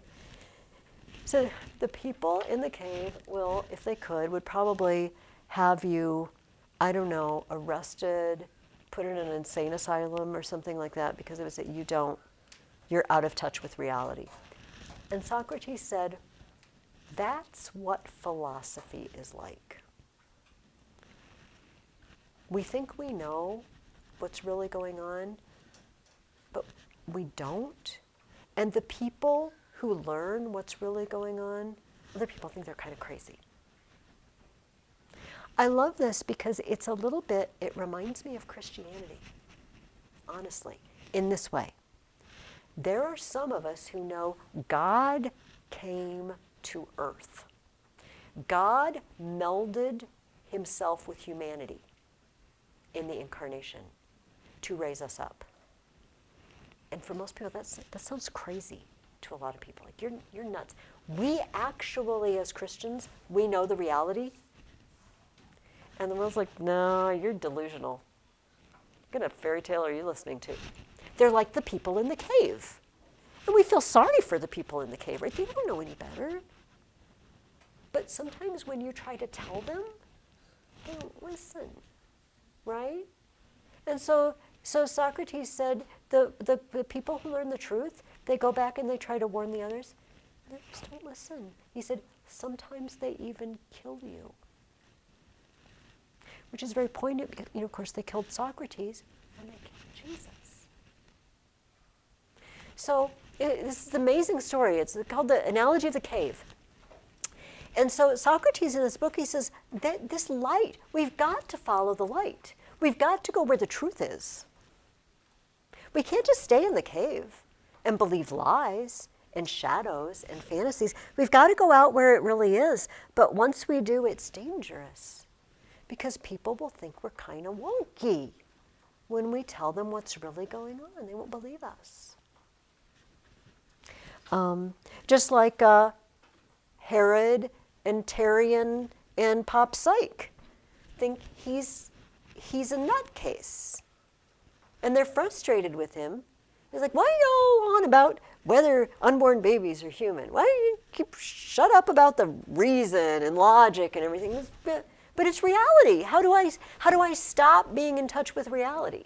So the people in the cave will, if they could, would probably have you, I don't know, arrested, put in an insane asylum or something like that, because it was that you're out of touch with reality. And Socrates said, that's what philosophy is like. We think we know what's really going on, but we don't. And the people who learn what's really going on, other people think they're kind of crazy. I love this because it reminds me of Christianity, honestly, in this way. There are some of us who know God came to earth. God melded himself with humanity in the incarnation to raise us up. And for most people, that sounds crazy to a lot of people. Like, you're nuts. We actually, as Christians, we know the reality. And the world's like, no, you're delusional. What kind of fairy tale are you listening to? They're like the people in the cave. And we feel sorry for the people in the cave, right? They don't know any better. But sometimes when you try to tell them, they don't listen, right? And so Socrates said the people who learn the truth, they go back and they try to warn the others. They just don't listen. He said, sometimes they even kill you. Which is very poignant because, of course, they killed Socrates and they killed Jesus. So this is an amazing story. It's called the Analogy of the Cave. And so Socrates in this book, he says, that this light, we've got to follow the light. We've got to go where the truth is. We can't just stay in the cave and believe lies and shadows and fantasies. We've got to go out where it really is. But once we do, it's dangerous because people will think we're kind of wonky when we tell them what's really going on. They won't believe us. Just like Herod and Tarian and Pop Psych think he's a nutcase. And they're frustrated with him. He's like, why are you all on about whether unborn babies are human? Why do you keep shut up about the reason and logic and everything? But it's reality. How do I stop being in touch with reality?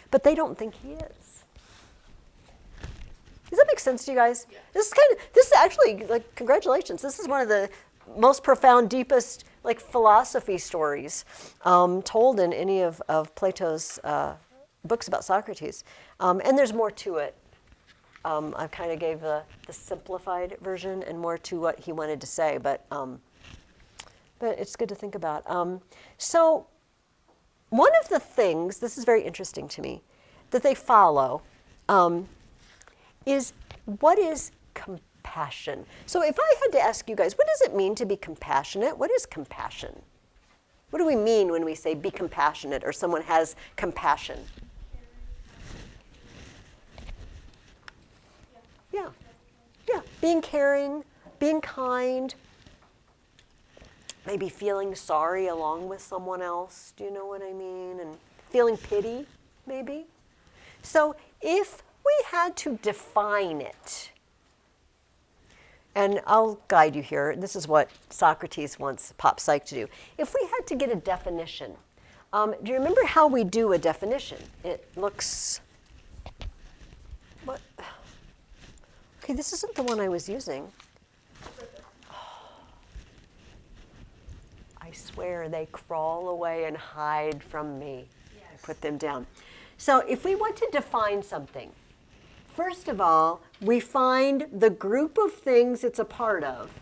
But they don't think he is. Does that make sense to you guys? Yeah. This is actually, like, congratulations. This is one of the most profound, deepest, like, philosophy stories told in any of Plato's books about Socrates. And there's more to it. I kind of gave the simplified version and more to what he wanted to say, but it's good to think about. So one of the things, this is very interesting to me, that they follow is what is compassion? So if I had to ask you guys, what does it mean to be compassionate? What is compassion? What do we mean when we say be compassionate or someone has compassion? Yeah. Yeah. Being caring, being kind, maybe feeling sorry along with someone else. Do you know what I mean? And feeling pity, maybe. So if we had to define it, and I'll guide you here. This is what Socrates wants Pop Psych to do. If we had to get a definition, do you remember how we do a definition? It looks, what? Okay, this isn't the one I was using. I swear they crawl away and hide from me. Yes. I put them down. So if we want to define something, first of all, we find the group of things it's a part of,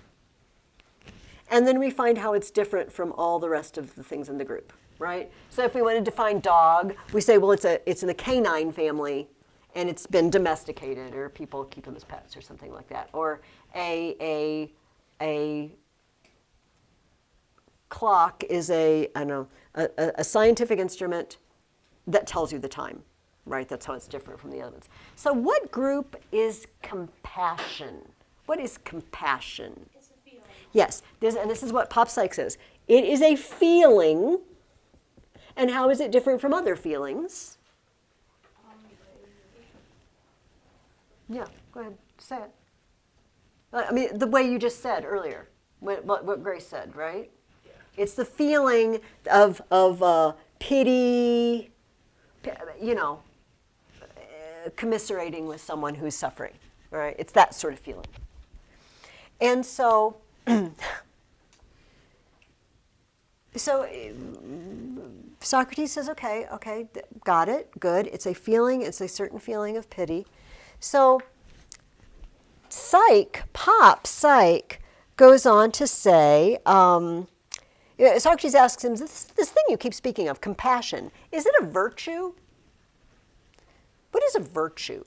and then we find how it's different from all the rest of the things in the group, right? So if we want to define dog, we say, well, it's in the canine family, and it's been domesticated, or people keep them as pets, or something like that. Or a clock is a scientific instrument that tells you the time, right? That's how it's different from the other ones. So what group is compassion? What is compassion? It's a feeling. Yes, and this is what Pop Psych says. It is a feeling. And how is it different from other feelings? Yeah, go ahead, say it. I mean, the way you just said earlier, what Grace said, right? Yeah. It's the feeling of pity, you know, commiserating with someone who's suffering, right? It's that sort of feeling. And so, Socrates says, okay, got it, good. It's a feeling, it's a certain feeling of pity. So Pop Psych goes on to say, Socrates asks him, this thing you keep speaking of, compassion, is it a virtue? What is a virtue?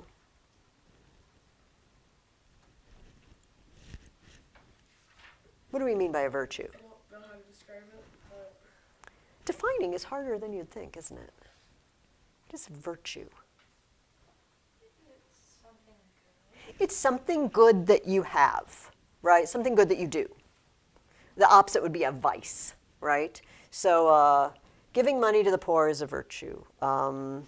What do we mean by a virtue? I don't know how to describe it, but Defining is harder than you'd think, isn't it? What is virtue? It's something good that you have, right? Something good that you do. The opposite would be a vice, right? So giving money to the poor is a virtue. Obeying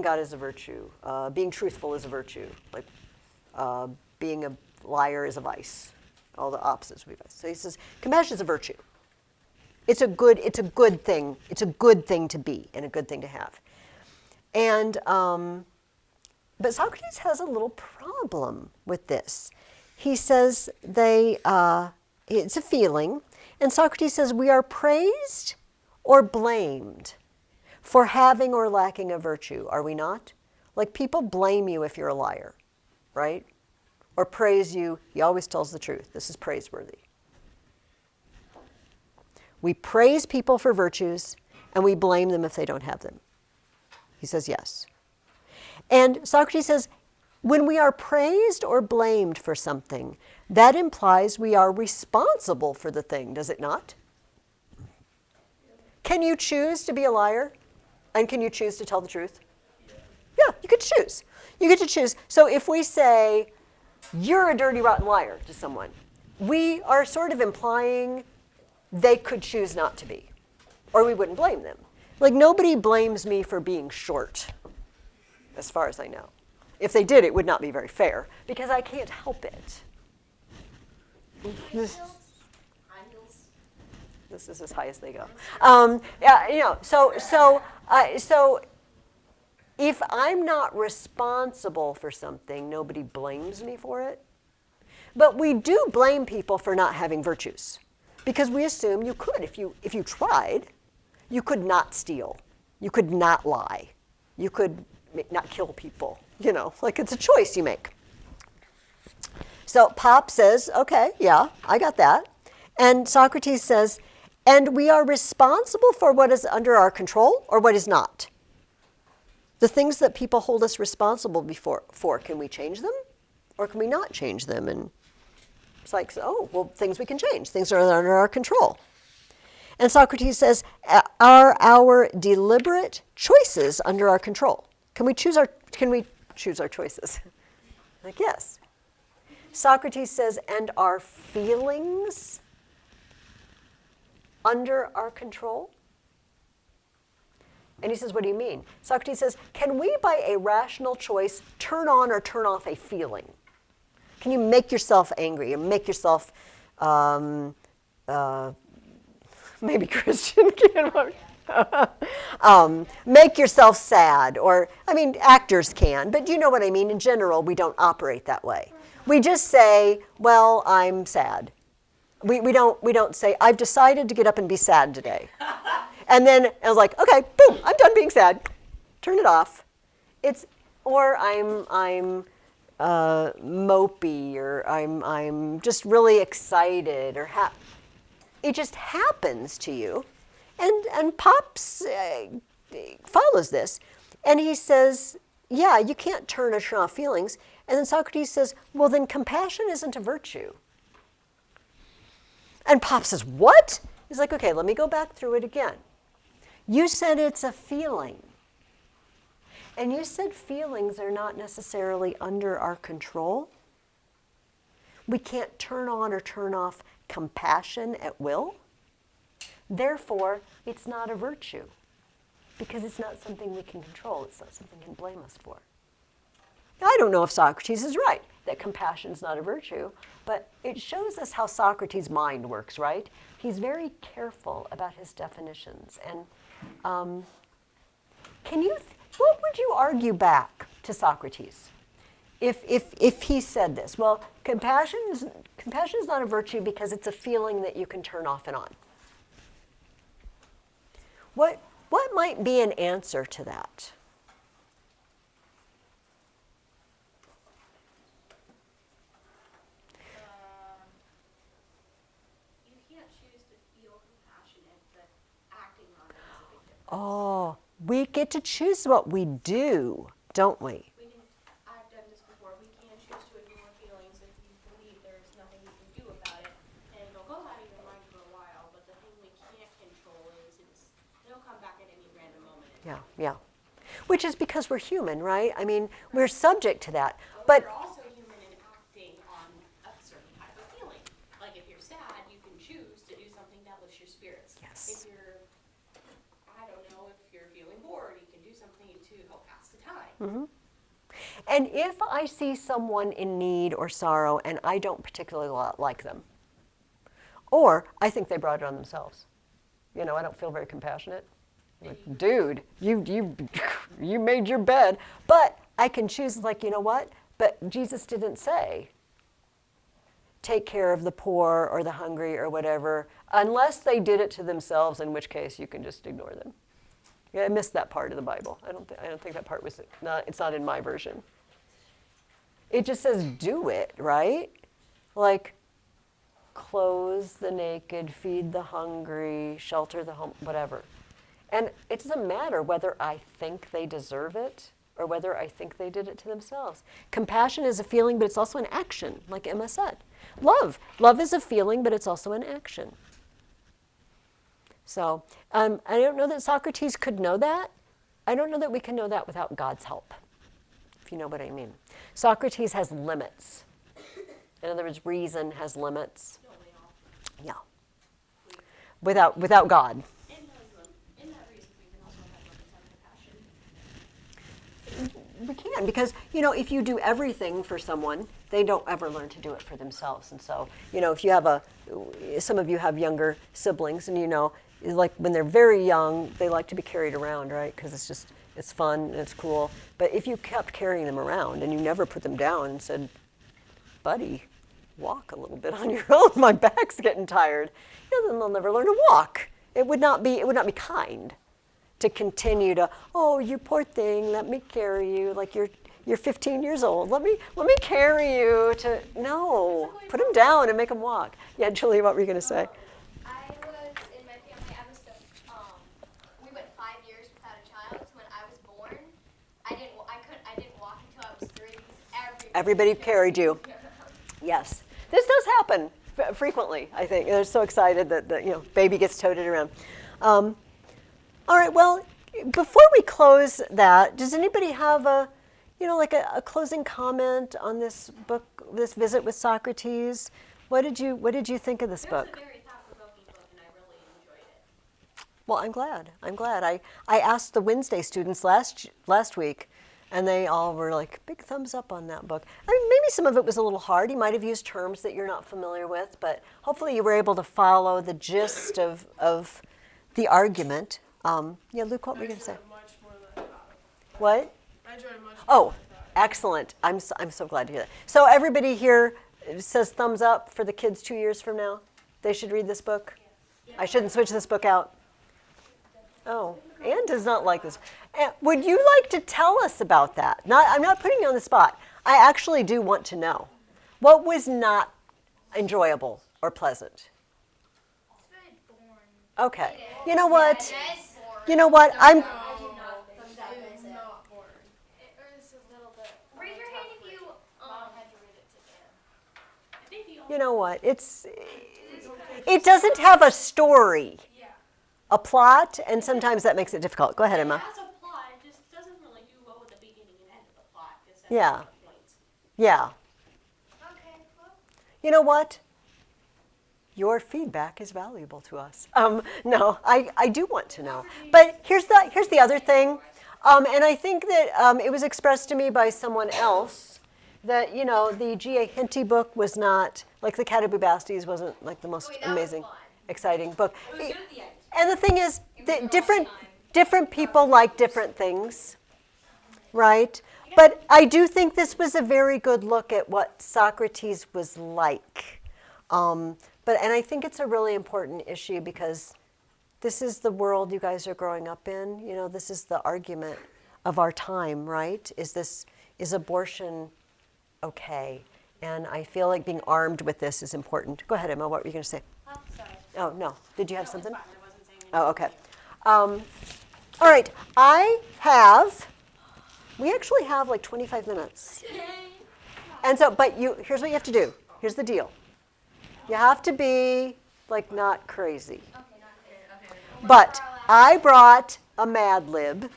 God is a virtue. Being truthful is a virtue. Like being a liar is a vice. All the opposites would be vice. So he says, compassion is a virtue. It's a good thing. It's a good thing to be and a good thing to have. And but Socrates has a little problem with this. He says it's a feeling, and Socrates says we are praised or blamed for having or lacking a virtue, are we not? Like people blame you if you're a liar, right? Or praise you, he always tells the truth. This is praiseworthy. We praise people for virtues, and we blame them if they don't have them. He says yes. And Socrates says, when we are praised or blamed for something, that implies we are responsible for the thing, does it not? Can you choose to be a liar? And can you choose to tell the truth? Yeah, you could choose. You get to choose. So if we say, you're a dirty, rotten liar to someone, we are sort of implying they could choose not to be, or we wouldn't blame them. Like nobody blames me for being short, as far as I know. If they did, it would not be very fair, because I can't help it. This is as high as they go. Yeah, you know, so if I'm not responsible for something, nobody blames me for it. But we do blame people for not having virtues, because we assume you could, if you tried, you could not steal, you could not lie, you could not kill people. You know, like it's a choice you make. So Pop says, okay, yeah, I got that. And Socrates says, and we are responsible for what is under our control or what is not. The things that people hold us responsible for, can we change them or can we not change them? And it's like, oh, well, things we can change. Things are under our control. And Socrates says, are our deliberate choices under our control? Can we choose our choices? Like, yes. Socrates says, and are feelings under our control? And he says, what do you mean? Socrates says, can we, by a rational choice, turn on or turn off a feeling? Can you make yourself angry or make yourself maybe Christian can make yourself sad, or, I mean, actors can, but you know what I mean. In general, we don't operate that way. We just say, well, I'm sad. We don't say, I've decided to get up and be sad today. And then I was like, okay, boom, I'm done being sad. Turn it off. Or I'm mopey, or I'm just really excited, or it just happens to you. And Pops follows this, and he says, yeah, you can't turn or turn off feelings. And then Socrates says, well, then compassion isn't a virtue. And Pops says, what? He's like, okay, let me go back through it again. You said it's a feeling. And you said feelings are not necessarily under our control. We can't turn on or turn off compassion at will. Therefore, it's not a virtue, because it's not something we can control. It's not something we can blame us for. Now, I don't know if Socrates is right, that compassion is not a virtue, but it shows us how Socrates' mind works, right? He's very careful about his definitions. And what would you argue back to Socrates if he said this? Well, compassion is not a virtue because it's a feeling that you can turn off and on. What might be an answer to that? You can't choose to feel compassionate, but acting on it is a big difference. Oh, we get to choose what we do, don't we? I've done this before. We can choose to ignore feelings if you believe there's nothing you can do about it, and it'll go out of your mind for a while. But the thing we can't control is it'll come back at any random moment. Yeah. Which is because we're human, right? I mean, we're subject to that. But But we're also human in acting on a certain type of feeling. Like if you're sad, you can choose to do something that lifts your spirits. Yes. If you're, I don't know, if you're feeling bored, you can do something to help pass the time. Mm-hmm. And if I see someone in need or sorrow and I don't particularly like them, or I think they brought it on themselves, I don't feel very compassionate. Like, dude, you made your bed. But I can choose, like, you know what? But Jesus didn't say, take care of the poor or the hungry or whatever, unless they did it to themselves, in which case you can just ignore them. Yeah, I missed that part of the Bible. I don't think that part was it's not in my version. It just says do it, right? Like, clothe the naked, feed the hungry, shelter the home, whatever. And it doesn't matter whether I think they deserve it or whether I think they did it to themselves. Compassion is a feeling, but it's also an action, like Emma said. Love is a feeling, but it's also an action. So I don't know that Socrates could know that. I don't know that we can know that without God's help, if you know what I mean. Socrates has limits. In other words, reason has limits. Yeah. Without God. In that reason, we can also have compassion. We can, because, if you do everything for someone, they don't ever learn to do it for themselves. And so, if you have some of you have younger siblings, and like when they're very young, they like to be carried around, right? Because it's fun and it's cool. But if you kept carrying them around and you never put them down and said, buddy, walk a little bit on your own, my back's getting tired, then they'll never learn to walk. It would not be kind to continue to, oh, you poor thing, let me carry you, like you're 15 years old. Let me carry you to, no, put them down and make them walk. Yeah, Julie, what were you going to say? I was in my family. We went 5 years without a child. So when I was born, Everybody carried you. Yes. This does happen frequently, I think. They're so excited that baby gets toted around. All right, well, before we close that, does anybody have a closing comment on this book, this visit with Socrates? What did you think of this book? It was a very thought-provoking book, and I really enjoyed it. Well, I'm glad. I asked the Wednesday students last week, and they all were like, big thumbs up on that book. I mean, maybe some of it was a little hard. You might have used terms that you're not familiar with, but hopefully you were able to follow the gist of the argument. Yeah, Luke, what were you going to say? Much more than I thought. What? I enjoyed it much more Oh, than I thought. excellent. I'm so glad to hear that. So everybody here says thumbs up for the kids 2 years from now? They should read this book? I shouldn't switch this book out? Oh, Anne does not like this. Would you like to tell us about that? I'm not putting you on the spot. I actually do want to know. What was not enjoyable or pleasant? It's very boring. Okay. You know what? I'm... It is not boring. It was a little bit. Raise your hand if you Mom had to read it to Dan. I think the only You know what? It doesn't have a story, Yeah. a plot, and sometimes that makes it difficult. Go ahead, Emma. It has a plot, it just doesn't really do well with the beginning and end of the plot. It's at Yeah. different points. Yeah. Okay, well, You know what? Your feedback is valuable to us. No, I do want to know. But here's the other thing, and I think that it was expressed to me by someone else that the G.A. Henty book was not like the Cat of Bubastes wasn't like the most Wait, that was amazing, fun. exciting book. it was good at the end. And the thing is, was that a long different people like different things, right? But I do think this was a very good look at what Socrates was like. And I think it's a really important issue because this is the world you guys are growing up in. This is the argument of our time, right? Is abortion okay? And I feel like being armed with this is important. Go ahead, Emma. What were you going to say? Oh, sorry. Oh, no. Did you have No, something? it's fine. I wasn't saying anything. Oh, okay. All right. We actually have like 25 minutes. And so, here's what you have to do. Here's the deal. You have to be like not crazy. Okay, not crazy. But I brought a Mad Lib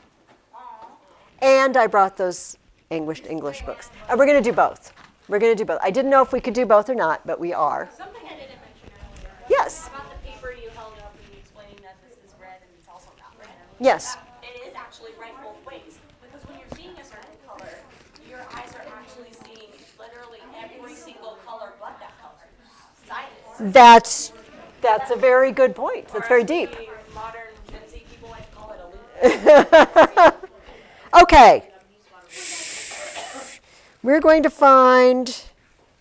and I brought those English books. And we're going to do both. I didn't know if we could do both or not, but we are. Something I didn't mention earlier. Yes. About the paper you held up and you explaining that this is red and it's also not red. Yes. It is actually right both ways. Because when you're seeing a certain color, your eyes are actually seeing literally every single color but that color. Sightless. That's a very good point. That's very deep. Modern Gen Z people like to call it a loop. Okay. We're going to find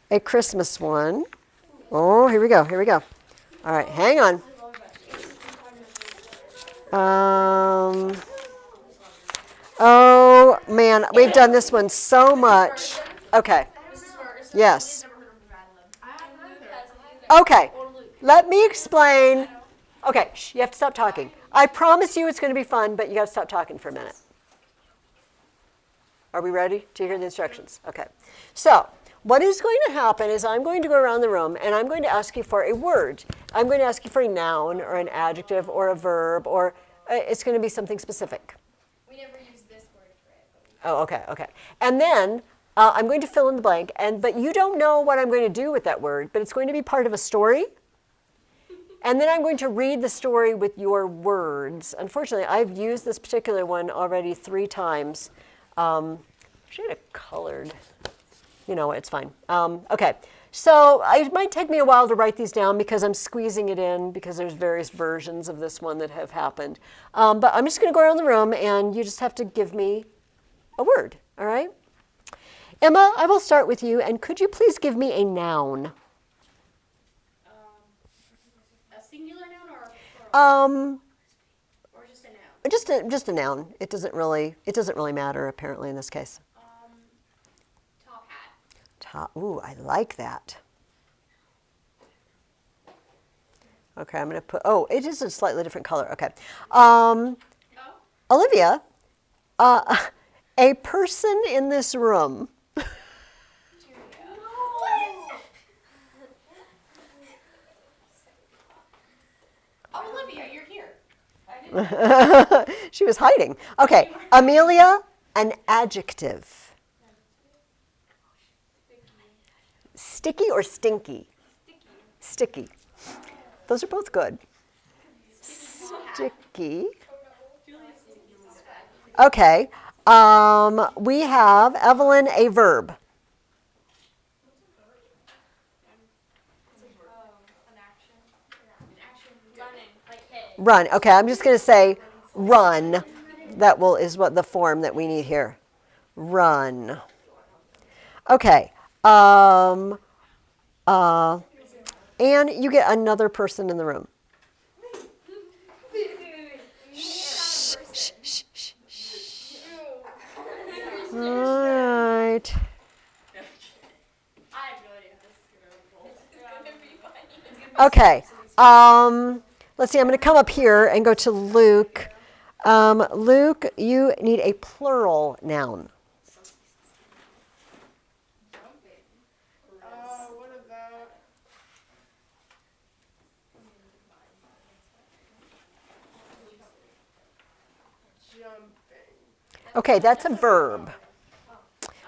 a Christmas one. Oh, here we go. All right, hang on. Oh, man, we've done this one so much. Okay. Yes. Okay. Let me explain. Okay, you have to stop talking. I promise you it's going to be fun, but you got to stop talking for a minute. Are we ready to hear the instructions? Okay. So, what is going to happen is I'm going to go around the room and I'm going to ask you for a word. I'm going to ask you for a noun or an adjective or a verb, or it's going to be something specific. We never use this word for it. Oh, okay. And then I'm going to fill in the blank, but you don't know what I'm going to do with that word, but it's going to be part of a story. And then I'm going to read the story with your words. Unfortunately, I've used this particular one already 3 times. I should have colored. You know, it's fine. Okay, so it might take me a while to write these down because I'm squeezing it in because there's various versions of this one that have happened. But I'm just going to go around the room and you just have to give me a word, all right? Emma, I will start with you, and could you please give me a noun? A singular noun or plural? Or just a noun? Just a noun. It doesn't really matter apparently in this case. Top hat. Ooh, I like that. Okay, I'm going to put, it is a slightly different color. Okay. Olivia, a person in this room She was hiding. Okay, Amelia, an adjective. Sticky or stinky? Sticky. Those are both good. Sticky. Okay. We have, Evelyn, a verb. An action. Running. Like hit. Run. Okay, I'm just going to say run. That is what the form that we need here. Run. Okay. And you get another person in the room. Shh, shh, shh, shh, shh. All right. I have no idea how this is gonna unfold. Okay. Let's see. I'm going to come up here and go to Luke. Luke, you need a plural noun. What about jumping? Okay, that's a verb.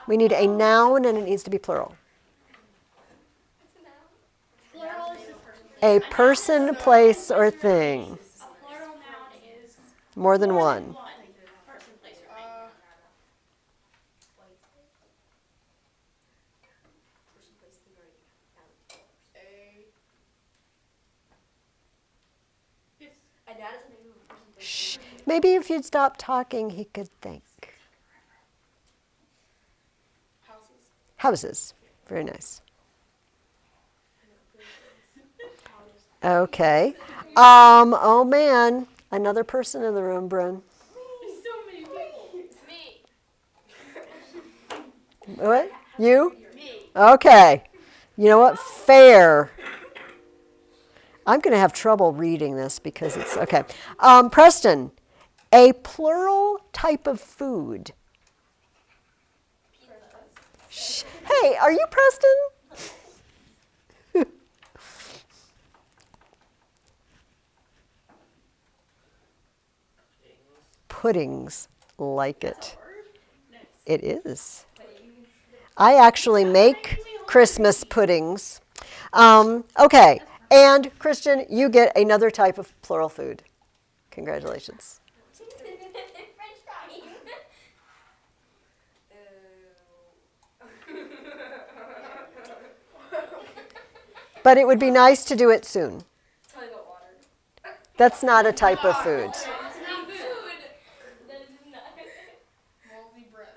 We need a noun and it needs to be plural. Plural is A person, place, or thing. a plural noun is More than one. person, place, or thing. Shh. Maybe if you'd stop talking, he could think. Houses. Very nice. Okay. Oh man, another person in the room, Bryn. So many people. It's me. What? You? Me. Okay. You know what? Fair. I'm going to have trouble reading this because it's okay. Preston, a plural type of food. Shh. Hey, are you Preston? Puddings, like it. It is. I actually make Christmas puddings. Okay, and Christian, you get another type of plural food. Congratulations. French fries. But it would be nice to do it soon. Toilet water. That's not a type of food. It's not food. That is not. Moldy bread.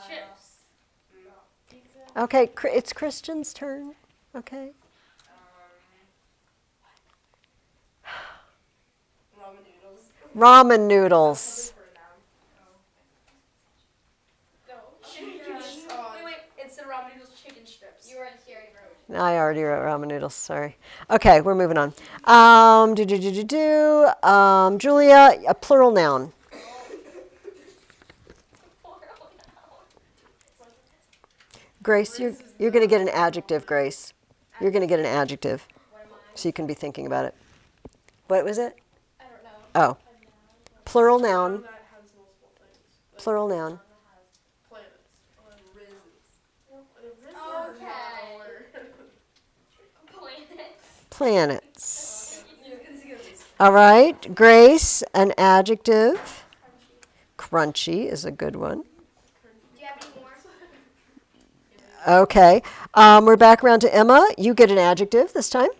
Chips. Okay, it's Christian's turn. Okay. Ramen noodles. Ramen noodles. Wait, instead of ramen noodles, chicken strips. You already wrote. I already wrote ramen noodles. Sorry. Okay, we're moving on. Julia, a plural noun. Grace, you're going to get an adjective, Grace. You're going to get an adjective. So you can be thinking about it. What was it? I don't know. Oh. Plural noun. That has multiple things. Like Plural noun. planets. Planets. Planets. All right. Grace, an adjective. Crunchy is a good one. Do you have any more? Okay. We're back around to Emma. You get an adjective this time.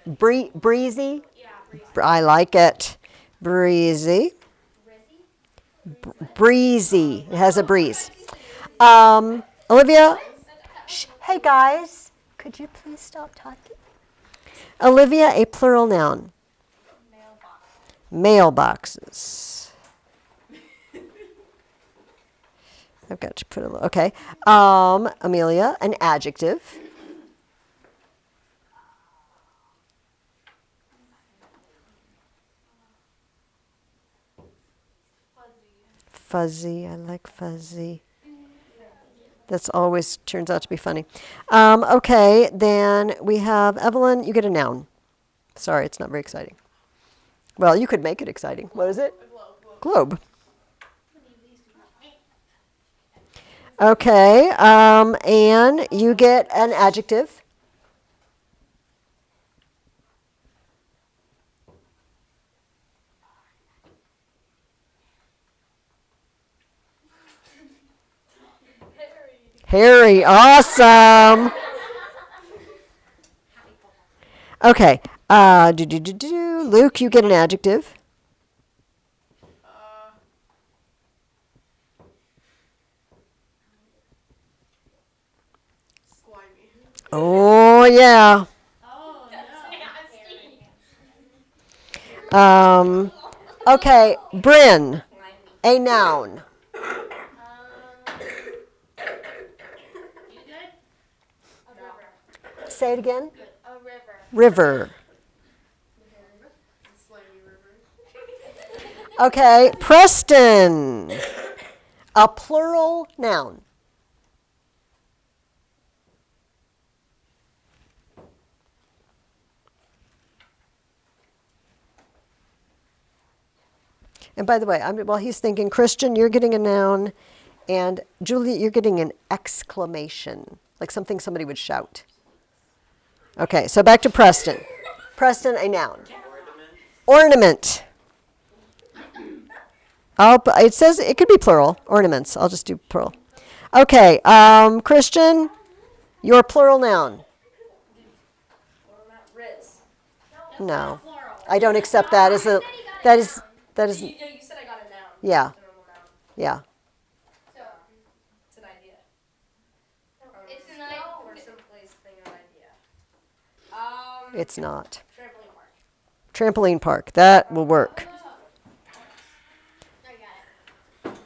Breezy. Yeah, breezy. I like it. Breezy. Breezy. It has a breeze. Olivia. Shh. Hey guys, could you please stop talking? Olivia, a plural noun. Mailboxes. I've got to put a okay. Amelia, an adjective. Fuzzy, I like fuzzy. That's always turns out to be funny. Okay, then we have Evelyn. You get a noun. Sorry, it's not very exciting. Well, you could make it exciting. What is it? A globe. Globe. Okay, Anne, you get an adjective. Harry, awesome. Okay, Luke, you get an adjective. Slimy. Oh, yeah. Okay, Bryn, a noun. You good? A river. Say it again. A river. River. Slimy river. Okay, Preston, a plural noun. And by the way, while he's thinking, Christian, you're getting a noun, and Julie, you're getting an exclamation, like something somebody would shout. Okay, so back to Preston. Preston, a noun. Ornament. It says it could be plural, ornaments. I'll just do plural. Okay, Christian, your plural noun. Riz. No, I don't accept that as a, that is, You said I got a noun. yeah, It's a normal noun. yeah. So, It's an idea. it's an Or simply thing of idea. It's not. Trampoline park. Trampoline park, that will work. I got it.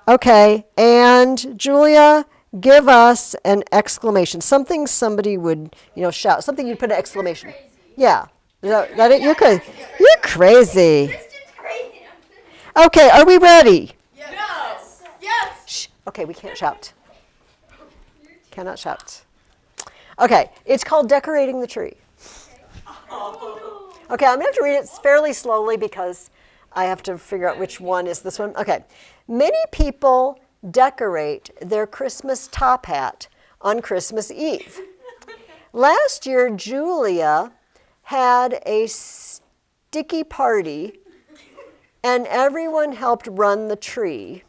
Okay, and Julia, give us an exclamation. Something somebody would, shout. Something you'd put an exclamation. Yeah. Is that it? You're crazy. You're crazy. Kristen's crazy. Okay, are we ready? Yes. Yes. Shh. Okay, we can't shout. Cannot shout. Okay, it's called decorating the tree. Okay, I'm going to have to read it fairly slowly because I have to figure out which one is this one. Okay. Many people decorate their Christmas top hat on Christmas Eve. Last year, Julia had a sticky party and everyone helped run the tree.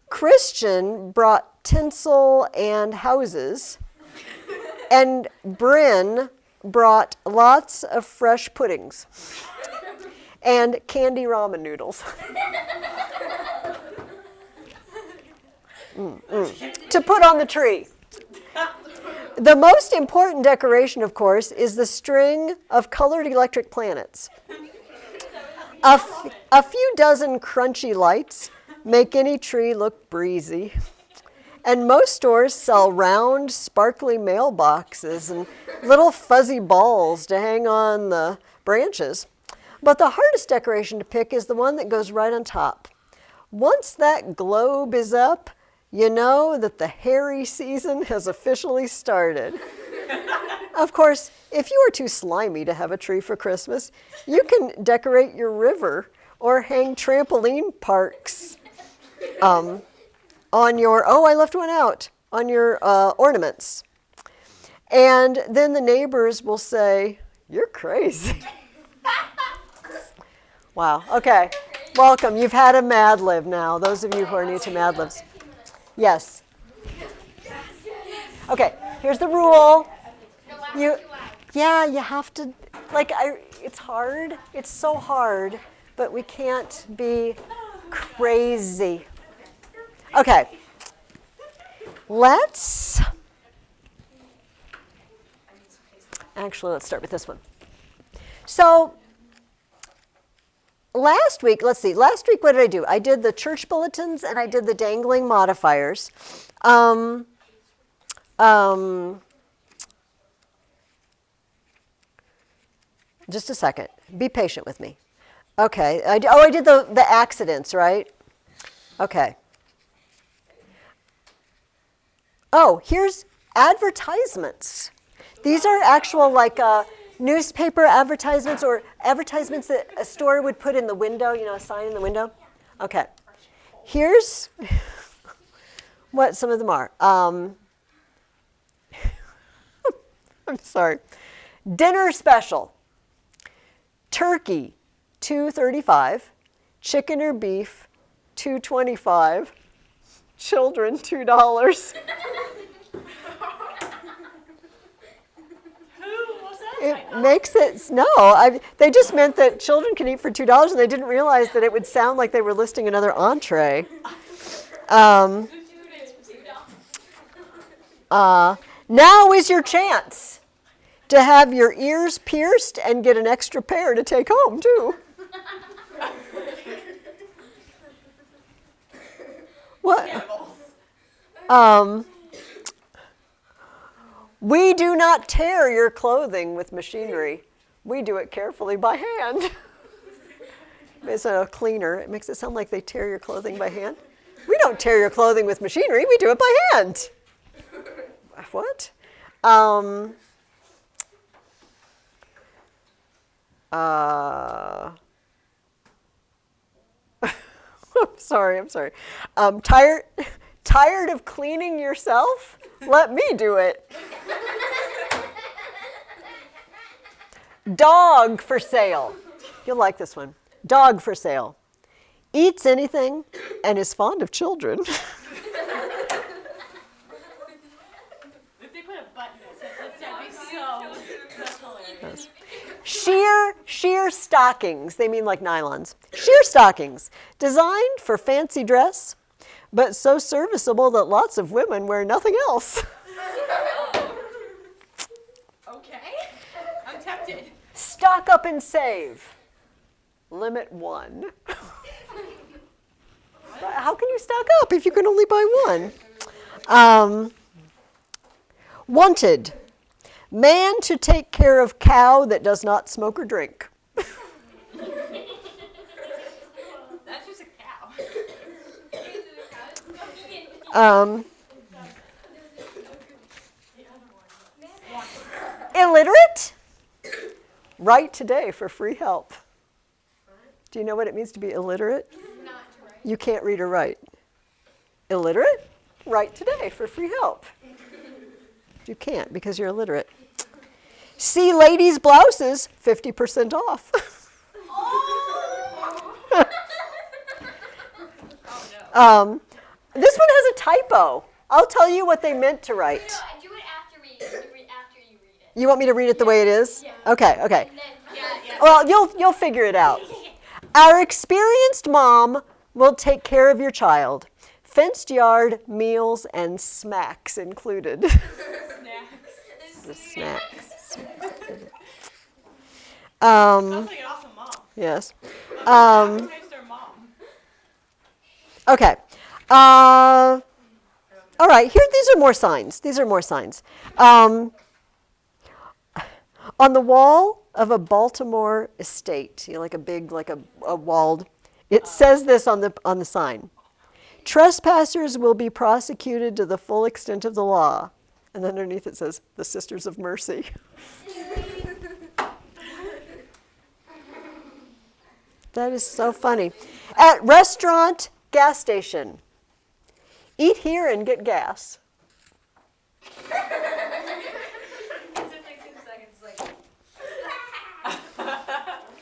Christian brought tinsel and houses, and Bryn brought lots of fresh puddings and candy ramen noodles to put on the tree. The most important decoration, of course, is the string of colored electric planets. A few dozen crunchy lights make any tree look breezy. And most stores sell round, sparkly mailboxes and little fuzzy balls to hang on the branches. But the hardest decoration to pick is the one that goes right on top. Once that globe is up, you know that the hairy season has officially started. Of course, if you are too slimy to have a tree for Christmas, you can decorate your river or hang trampoline parks on your, I left one out, on your ornaments. And then the neighbors will say, you're crazy. Wow, okay. Welcome, you've had a Mad Lib now, those of you who are new to Mad Libs. Yes. Okay, here's the rule. You have to, it's hard. It's so hard, but we can't be crazy. Okay. Let's start with this one. So, last week, what did I do? I did the church bulletins and I did the dangling modifiers. Just a second. Be patient with me. Okay. I did the accidents, right? Okay. Oh, here's advertisements. These are actual like newspaper advertisements or advertisements that a store would put in the window, you know, a sign in the window. Okay. Here's what some of them are. I'm sorry. Dinner special. Turkey, $2.35. Chicken or beef, $2.25. Children, $2. It makes it, no, they just meant that children can eat for $2 and they didn't realize that it would sound like they were listing another entree. Now is your chance to have your ears pierced and get an extra pair to take home too. What? We do not tear your clothing with machinery. We do it carefully by hand. It's a cleaner. It makes it sound like they tear your clothing by hand. We don't tear your clothing with machinery. We do it by hand. What? I'm sorry. Tired of cleaning yourself? Let me do it. Dog for sale. You'll like this one. Dog for sale. Eats anything and is fond of children. If they put a button that would be so, that's hilarious. Sheer stockings. They mean like nylons. Sheer stockings. Designed for fancy dress, but so serviceable that lots of women wear nothing else. Okay, I'm tempted. Stock up and save. Limit 1. How can you stock up if you can only buy one? Wanted. Man to take care of cow that does not smoke or drink. That's just a cow. Illiterate? Write today for free help. Do you know what it means to be illiterate? You can't read or write. Illiterate? Write today for free help. You can't because you're illiterate. See ladies' blouses, 50% off. This one has a typo. I'll tell you what they meant to write. No, do it after you read it. You want me to read it the way it is? Yeah. Okay. And then, Well, you'll figure it out. Our experienced mom will take care of your child. Fenced yard, meals, and smacks included. The snacks. Sounds like an awesome mom. Yes. Taste their mom. Okay. All right. These are more signs. On the wall of a Baltimore estate, like a big, like a walled, it says this on the sign. Trespassers will be prosecuted to the full extent of the law. And underneath it says, the Sisters of Mercy. That is so funny. At restaurant, gas station. Eat here and get gas.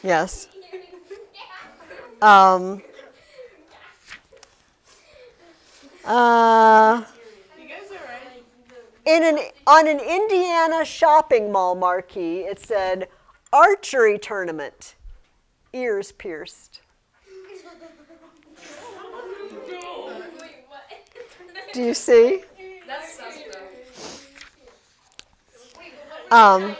Yes. You guys are right. On an Indiana shopping mall marquee, it said, archery tournament, ears pierced. Do you see? That's sus, bro.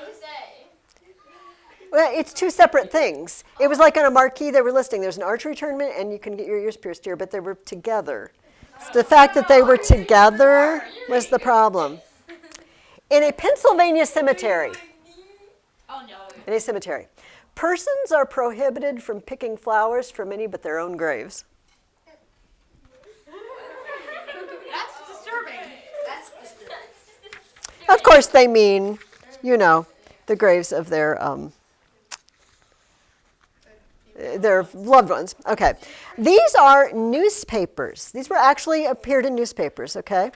Well, it's two separate things. It was like on a marquee they were listing. There's an archery tournament, and you can get your ears pierced here, but they were together. So the fact that they were together was the problem. In a Pennsylvania cemetery, persons are prohibited from picking flowers from any but their own graves. That's disturbing. That's Of course, they mean, the graves of their loved ones. Okay. These are newspapers. These were actually appeared in newspapers, okay?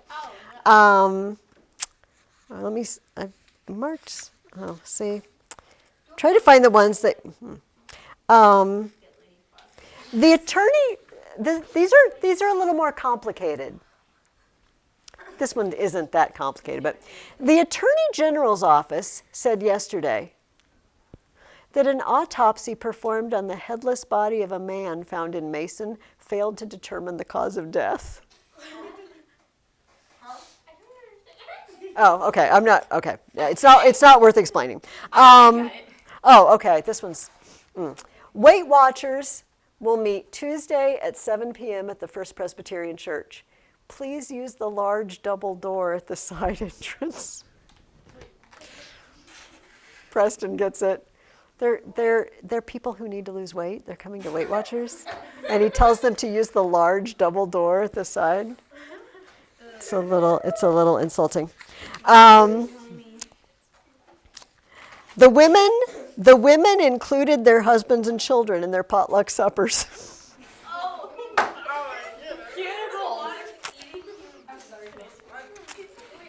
I've marked, see. Try to find the ones that, the attorney, these are a little more complicated. This one isn't that complicated, but the Attorney General's office said yesterday that an autopsy performed on the headless body of a man found in Mason failed to determine the cause of death. Oh, okay. Okay. Yeah, it's not worth explaining. Okay. This one's. Weight Watchers will meet Tuesday at 7 p.m. at the First Presbyterian Church. Please use the large double door at the side entrance. Preston gets it. They're people who need to lose weight. They're coming to Weight Watchers, and he tells them to use the large double door at the side. It's a little insulting. The women included their husbands and children in their potluck suppers.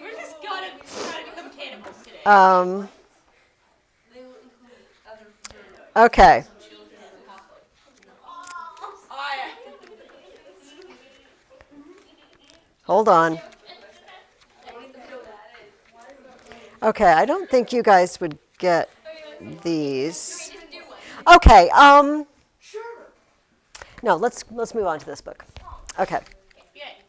We're just gotta become cannibals today. Okay. Hold on. Okay, I don't think you guys would get these. Okay, no, let's move on to this book. Okay. Do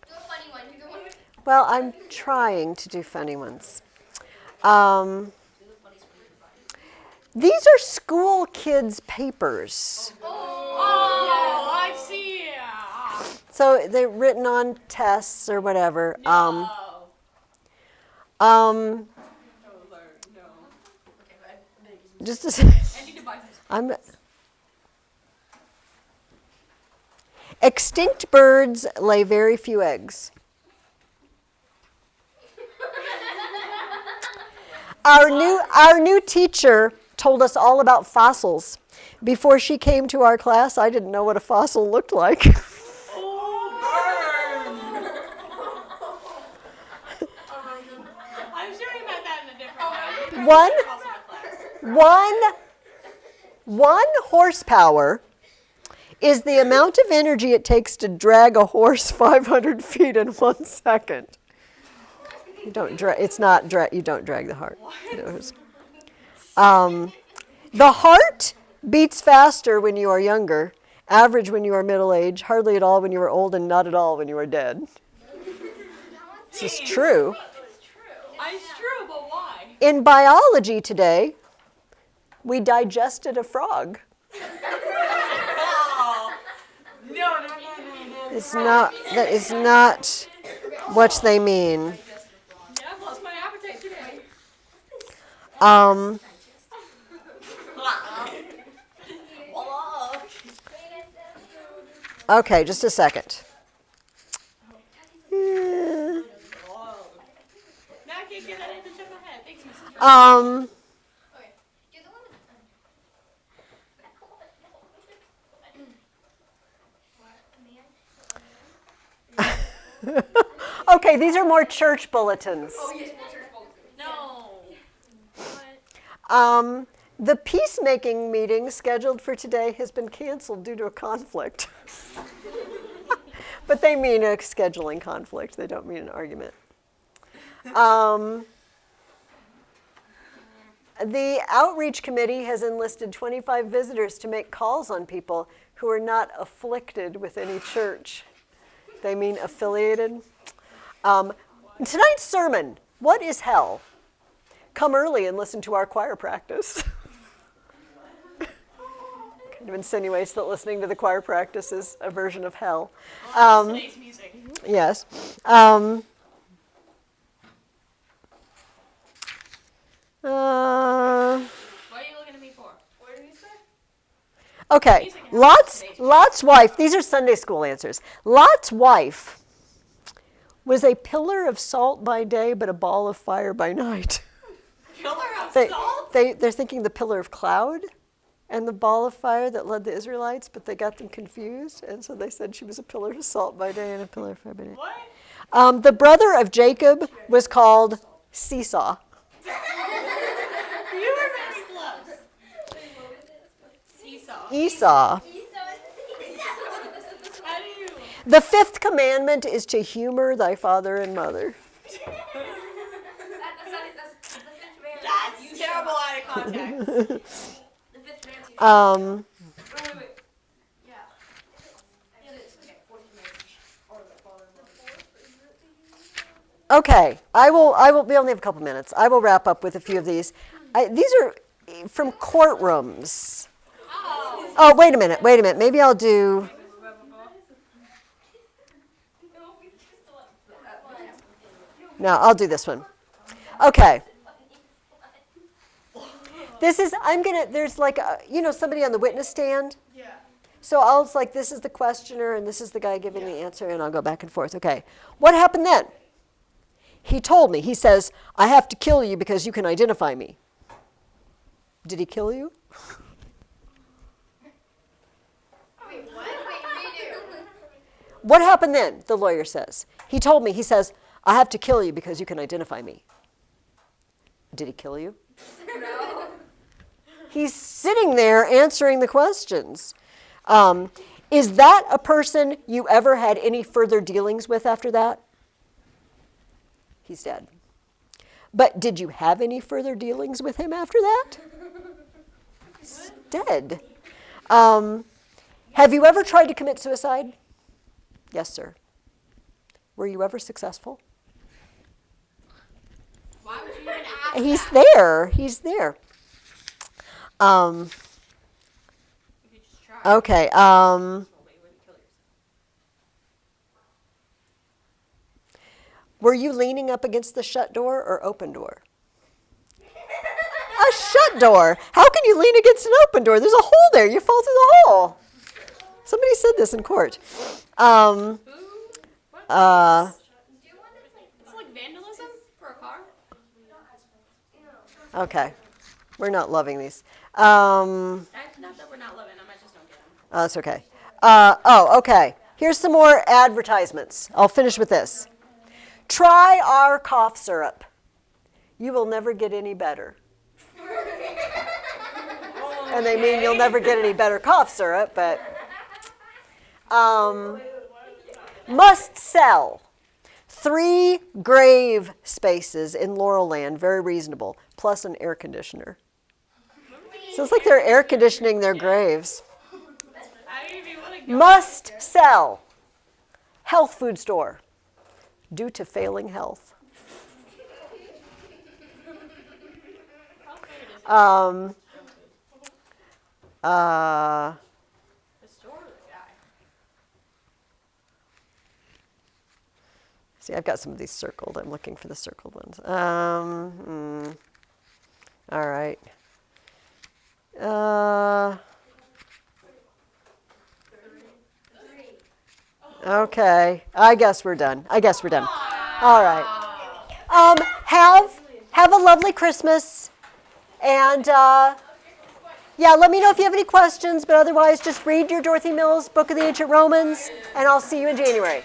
a funny one. Do the one. Well, I'm trying to do funny ones. These are school kids' papers. Oh, I see. So they're written on tests or whatever. No. Just a second. Extinct birds lay very few eggs. Our new teacher told us all about fossils. Before she came to our class, I didn't know what a fossil looked like. I'm sure you meant that in a different way. One horsepower is the amount of energy it takes to drag a horse 500 feet in 1 second. You don't drag the heart. The heart beats faster when you are younger, average when you are middle-aged, hardly at all when you are old, and not at all when you are dead. This is true. It's true, but why? In biology today, we digested a frog. That is not what they mean. Yeah, I've lost my appetite today. Okay, just a second. Now I can't get that in the tip of my head. Thanks, Mrs. Okay. Do the one with Okay, these are more church bulletins. No. The peacemaking meeting scheduled for today has been canceled due to a conflict. But they mean a scheduling conflict. They don't mean an argument. The outreach committee has enlisted 25 visitors to make calls on people who are not afflicted with any church. They mean affiliated. Tonight's sermon, what is hell? Come early and listen to our choir practice. Kind of insinuates that listening to the choir practice is a version of hell. Today's music. Yes. What are you looking at me for? What did you say? Okay, Lot's wife, these are Sunday school answers. Lot's wife was a pillar of salt by day, but a ball of fire by night. Pillar of They, salt? they're thinking the pillar of cloud and the ball of fire that led the Israelites, but they got them confused, and so they said she was a pillar of salt by day and a pillar of fire by night. What? The brother of Jacob was called Seesaw. You were very close. Seesaw. Esau. How do you? The fifth commandment is to humor thy father and mother. That's terrible out of context. Um, Wait. Yeah. Yeah, it is. Okay, 14 minutes. Or the father and mother. okay, we only have a couple minutes. I will wrap up with a few of these. These are from courtrooms. Oh, wait a minute. Maybe I'll do, no, I'll do this one. Okay. This is, there's like, somebody on the witness stand. Yeah. So I'll like, this is the questioner and this is the guy giving the answer, and I'll go back and forth. Okay. What happened then? He told me, he says, I have to kill you because you can identify me. Did he kill you? Wait, what? Wait, redo. What happened then? The lawyer says. He told me, he says, I have to kill you because you can identify me. Did he kill you? No. He's sitting there answering the questions. Is that a person you ever had any further dealings with after that? He's dead. But did you have any further dealings with him after that? He's dead. Have you ever tried to commit suicide? Yes, sir. Were you ever successful? Why would you even ask He's that? there. He's there. You could just try. Okay. Well, but you wouldn't kill yourself. Were you leaning up against the shut door or open door? A shut door. How can you lean against an open door? There's a hole there. You fall through the hole. Somebody said this in court. Ooh. What? It's like vandalism for a car? Okay. We're not loving these. Not that we're not loving them, I just don't get them. That's okay. Okay. Here's some more advertisements. I'll finish with this. Try our cough syrup. You will never get any better. And they mean you'll never get any better cough syrup, but must sell. 3 grave spaces in Laurel Land, very reasonable, plus an air conditioner. So it's like they're air conditioning their graves. I mean, if you want to go. Must sell. Health food store. Due to failing health. The store or the guy? See, I've got some of these circled. I'm looking for the circled ones. All right. Okay. I guess we're done. All right. Have a lovely Christmas. And yeah, let me know if you have any questions, but otherwise just read your Dorothy Mills Book of the Ancient Romans, and I'll see you in January.